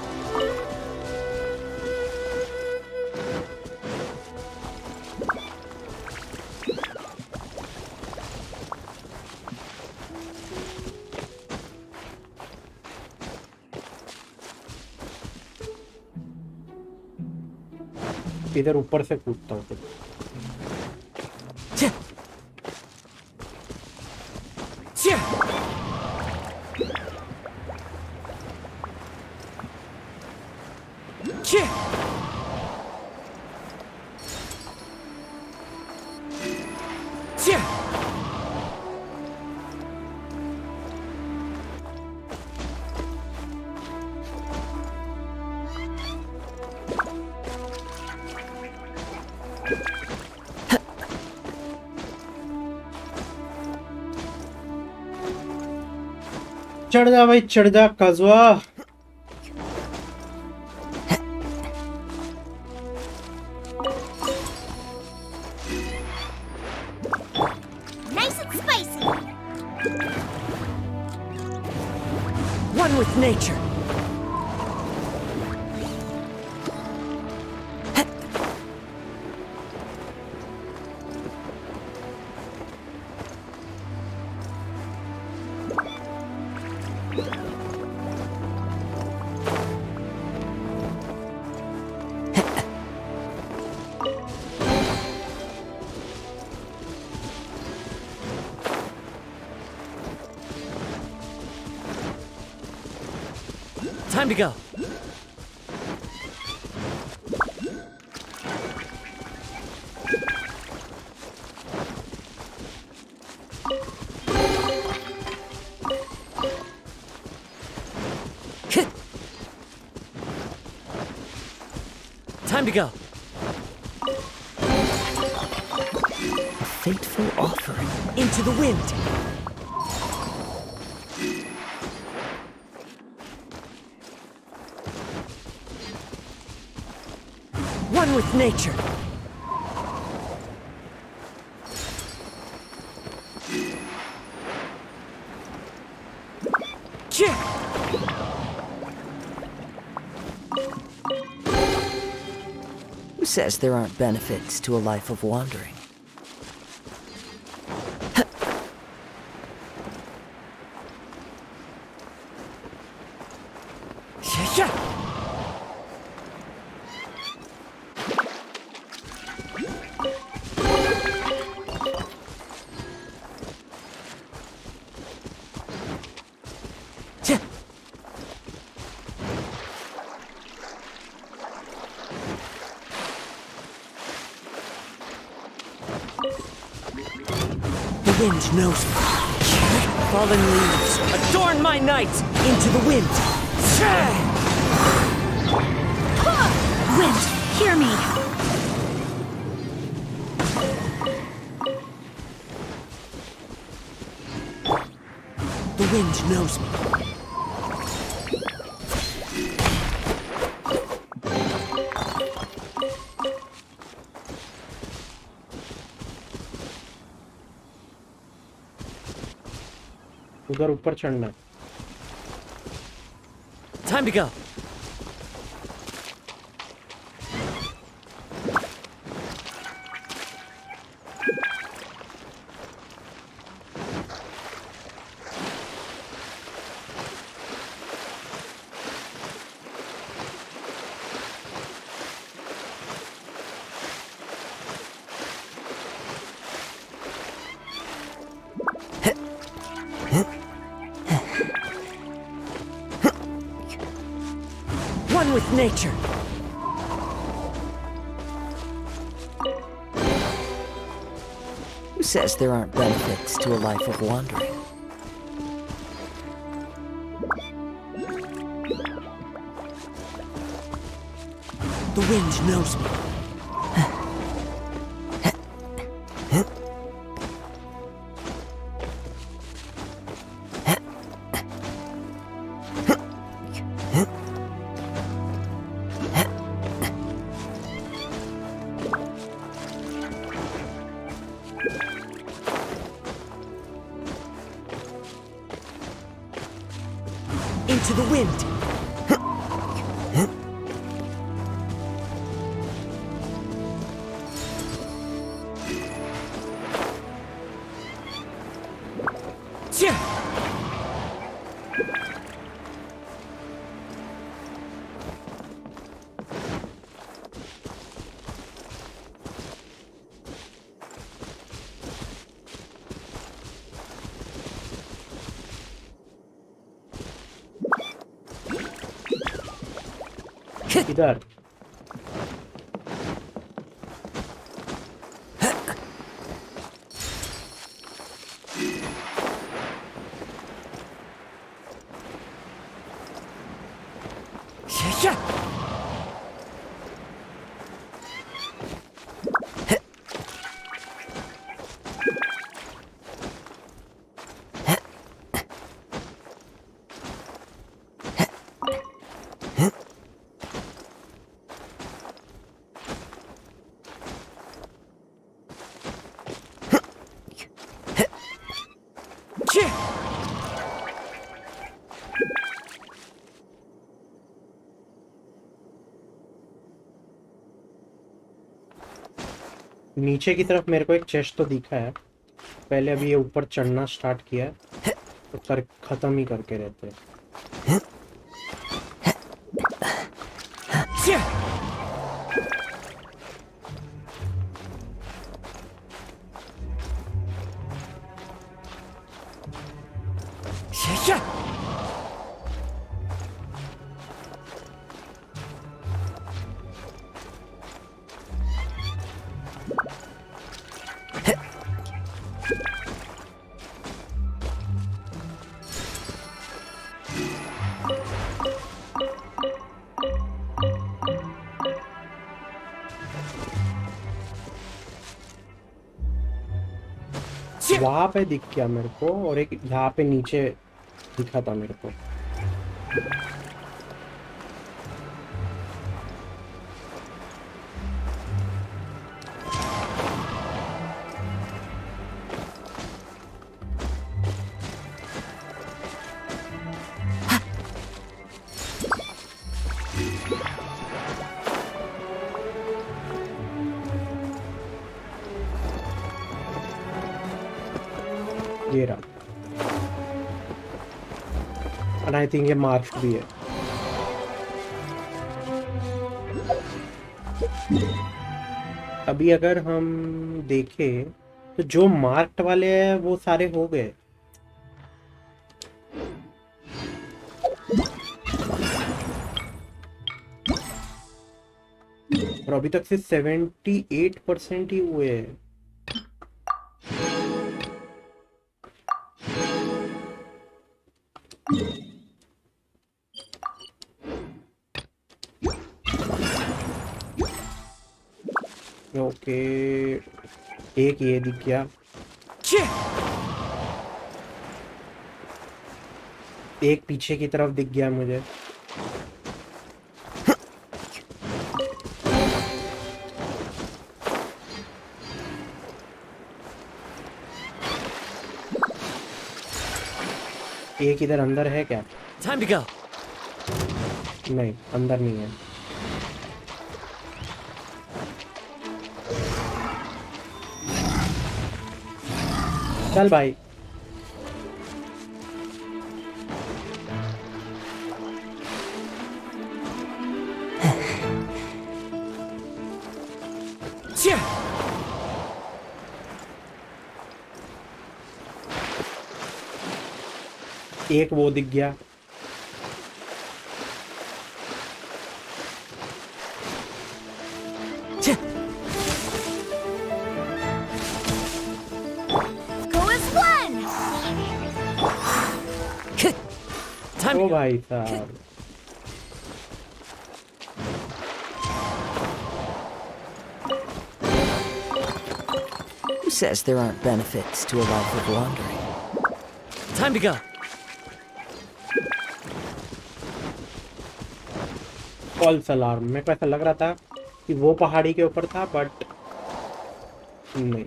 इधर ऊपर से कूदता हूँ। चढ़ जा भाई, चढ़ जा काजुआ। Nice and spicy. One with nature. Time to go. Time to go. A fateful offering. Into the wind. One with nature. Who says there aren't benefits to a life of wandering? The wind knows me. Fallen leaves, adorn my night into the wind. Wind, hear me. The wind knows me. उधर ऊपर चढ़ना है. Time to go. One with nature. Who says there aren't benefits to a life of wandering? The wind knows me. Into the wind. इधर. नीचे की तरफ मेरे को एक चेस्ट तो दिखा है पहले। अभी ये ऊपर चढ़ना स्टार्ट किया है तो खत्म ही करके रहते हैं। वहां पे दिख गया मेरे को और एक यहाँ पे नीचे दिखा था मेरे को। ये रहा और आई थिंक ये मार्क्ड भी है। अभी अगर हम देखें तो जो मार्क्ड वाले हैं वो सारे हो गए। और अभी तक सिर्फ 78% ही हुए हैं। ओके एक ये दिख गया। एक पीछे की तरफ दिख गया मुझे। एक इधर अंदर है क्या? Time to go. नहीं अंदर नहीं है। चल भाई एक वो दिख गया। ओ भाई साहब Who says there aren't benefits to a life of wandering? Time to go. False alarm. मेरे को ऐसा लग रहा था कि वो पहाड़ी के ऊपर था बट नहीं,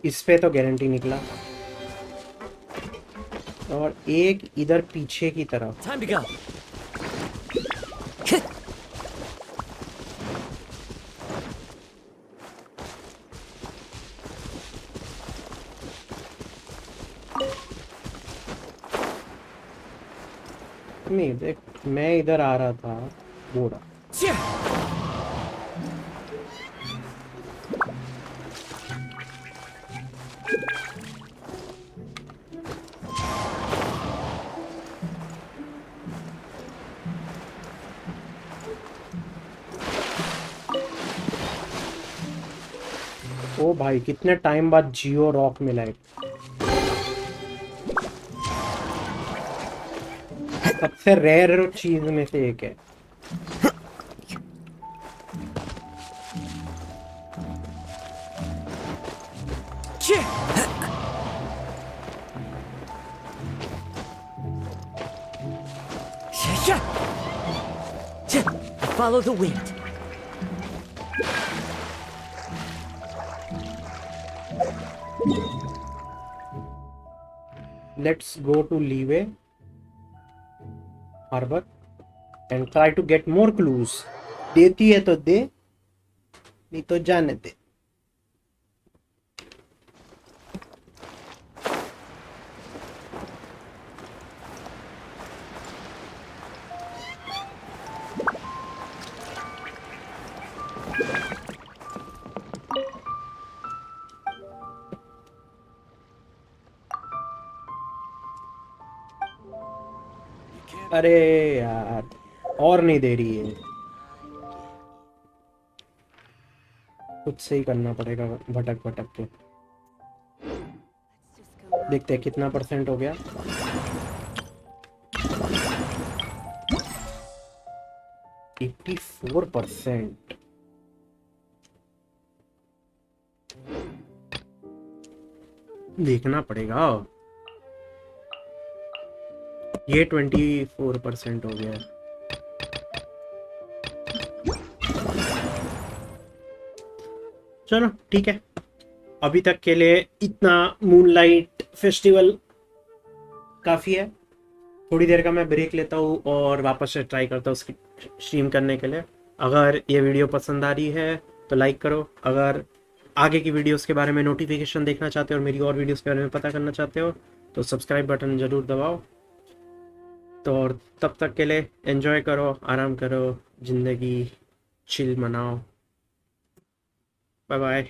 इस पे तो गारंटी निकला। और एक इधर पीछे की तरफ। Time to go. नहीं देख मैं इधर आ रहा था वो रहा। ओ भाई कितने टाइम बाद जियो रॉक मिला है। सबसे रेयर चीज में से एक है। Follow the wind. Let's go to Leeway Harbor and try to get more clues. देती है तो दे, नहीं तो जाने दे। अरे यार, और नहीं दे रही है। खुद से ही करना पड़ेगा भटक भटक के। देखते हैं कितना परसेंट हो गया। 84%। देखना पड़ेगा। ये 24% हो गया है। चलो ठीक है, अभी तक के लिए इतना मूनलाइट फेस्टिवल काफ़ी है। थोड़ी देर का मैं ब्रेक लेता हूँ और वापस से ट्राई करता हूँ स्ट्रीम करने के लिए। अगर ये वीडियो पसंद आ रही है तो लाइक करो। अगर आगे की वीडियोस के बारे में नोटिफिकेशन देखना चाहते हो और मेरी और वीडियोस के बारे में पता करना चाहते हो तो सब्सक्राइब बटन ज़रूर दबाओ। तो और तब तक के लिए एंजॉय करो, आराम करो, ज़िंदगी चिल मनाओ। Bye bye.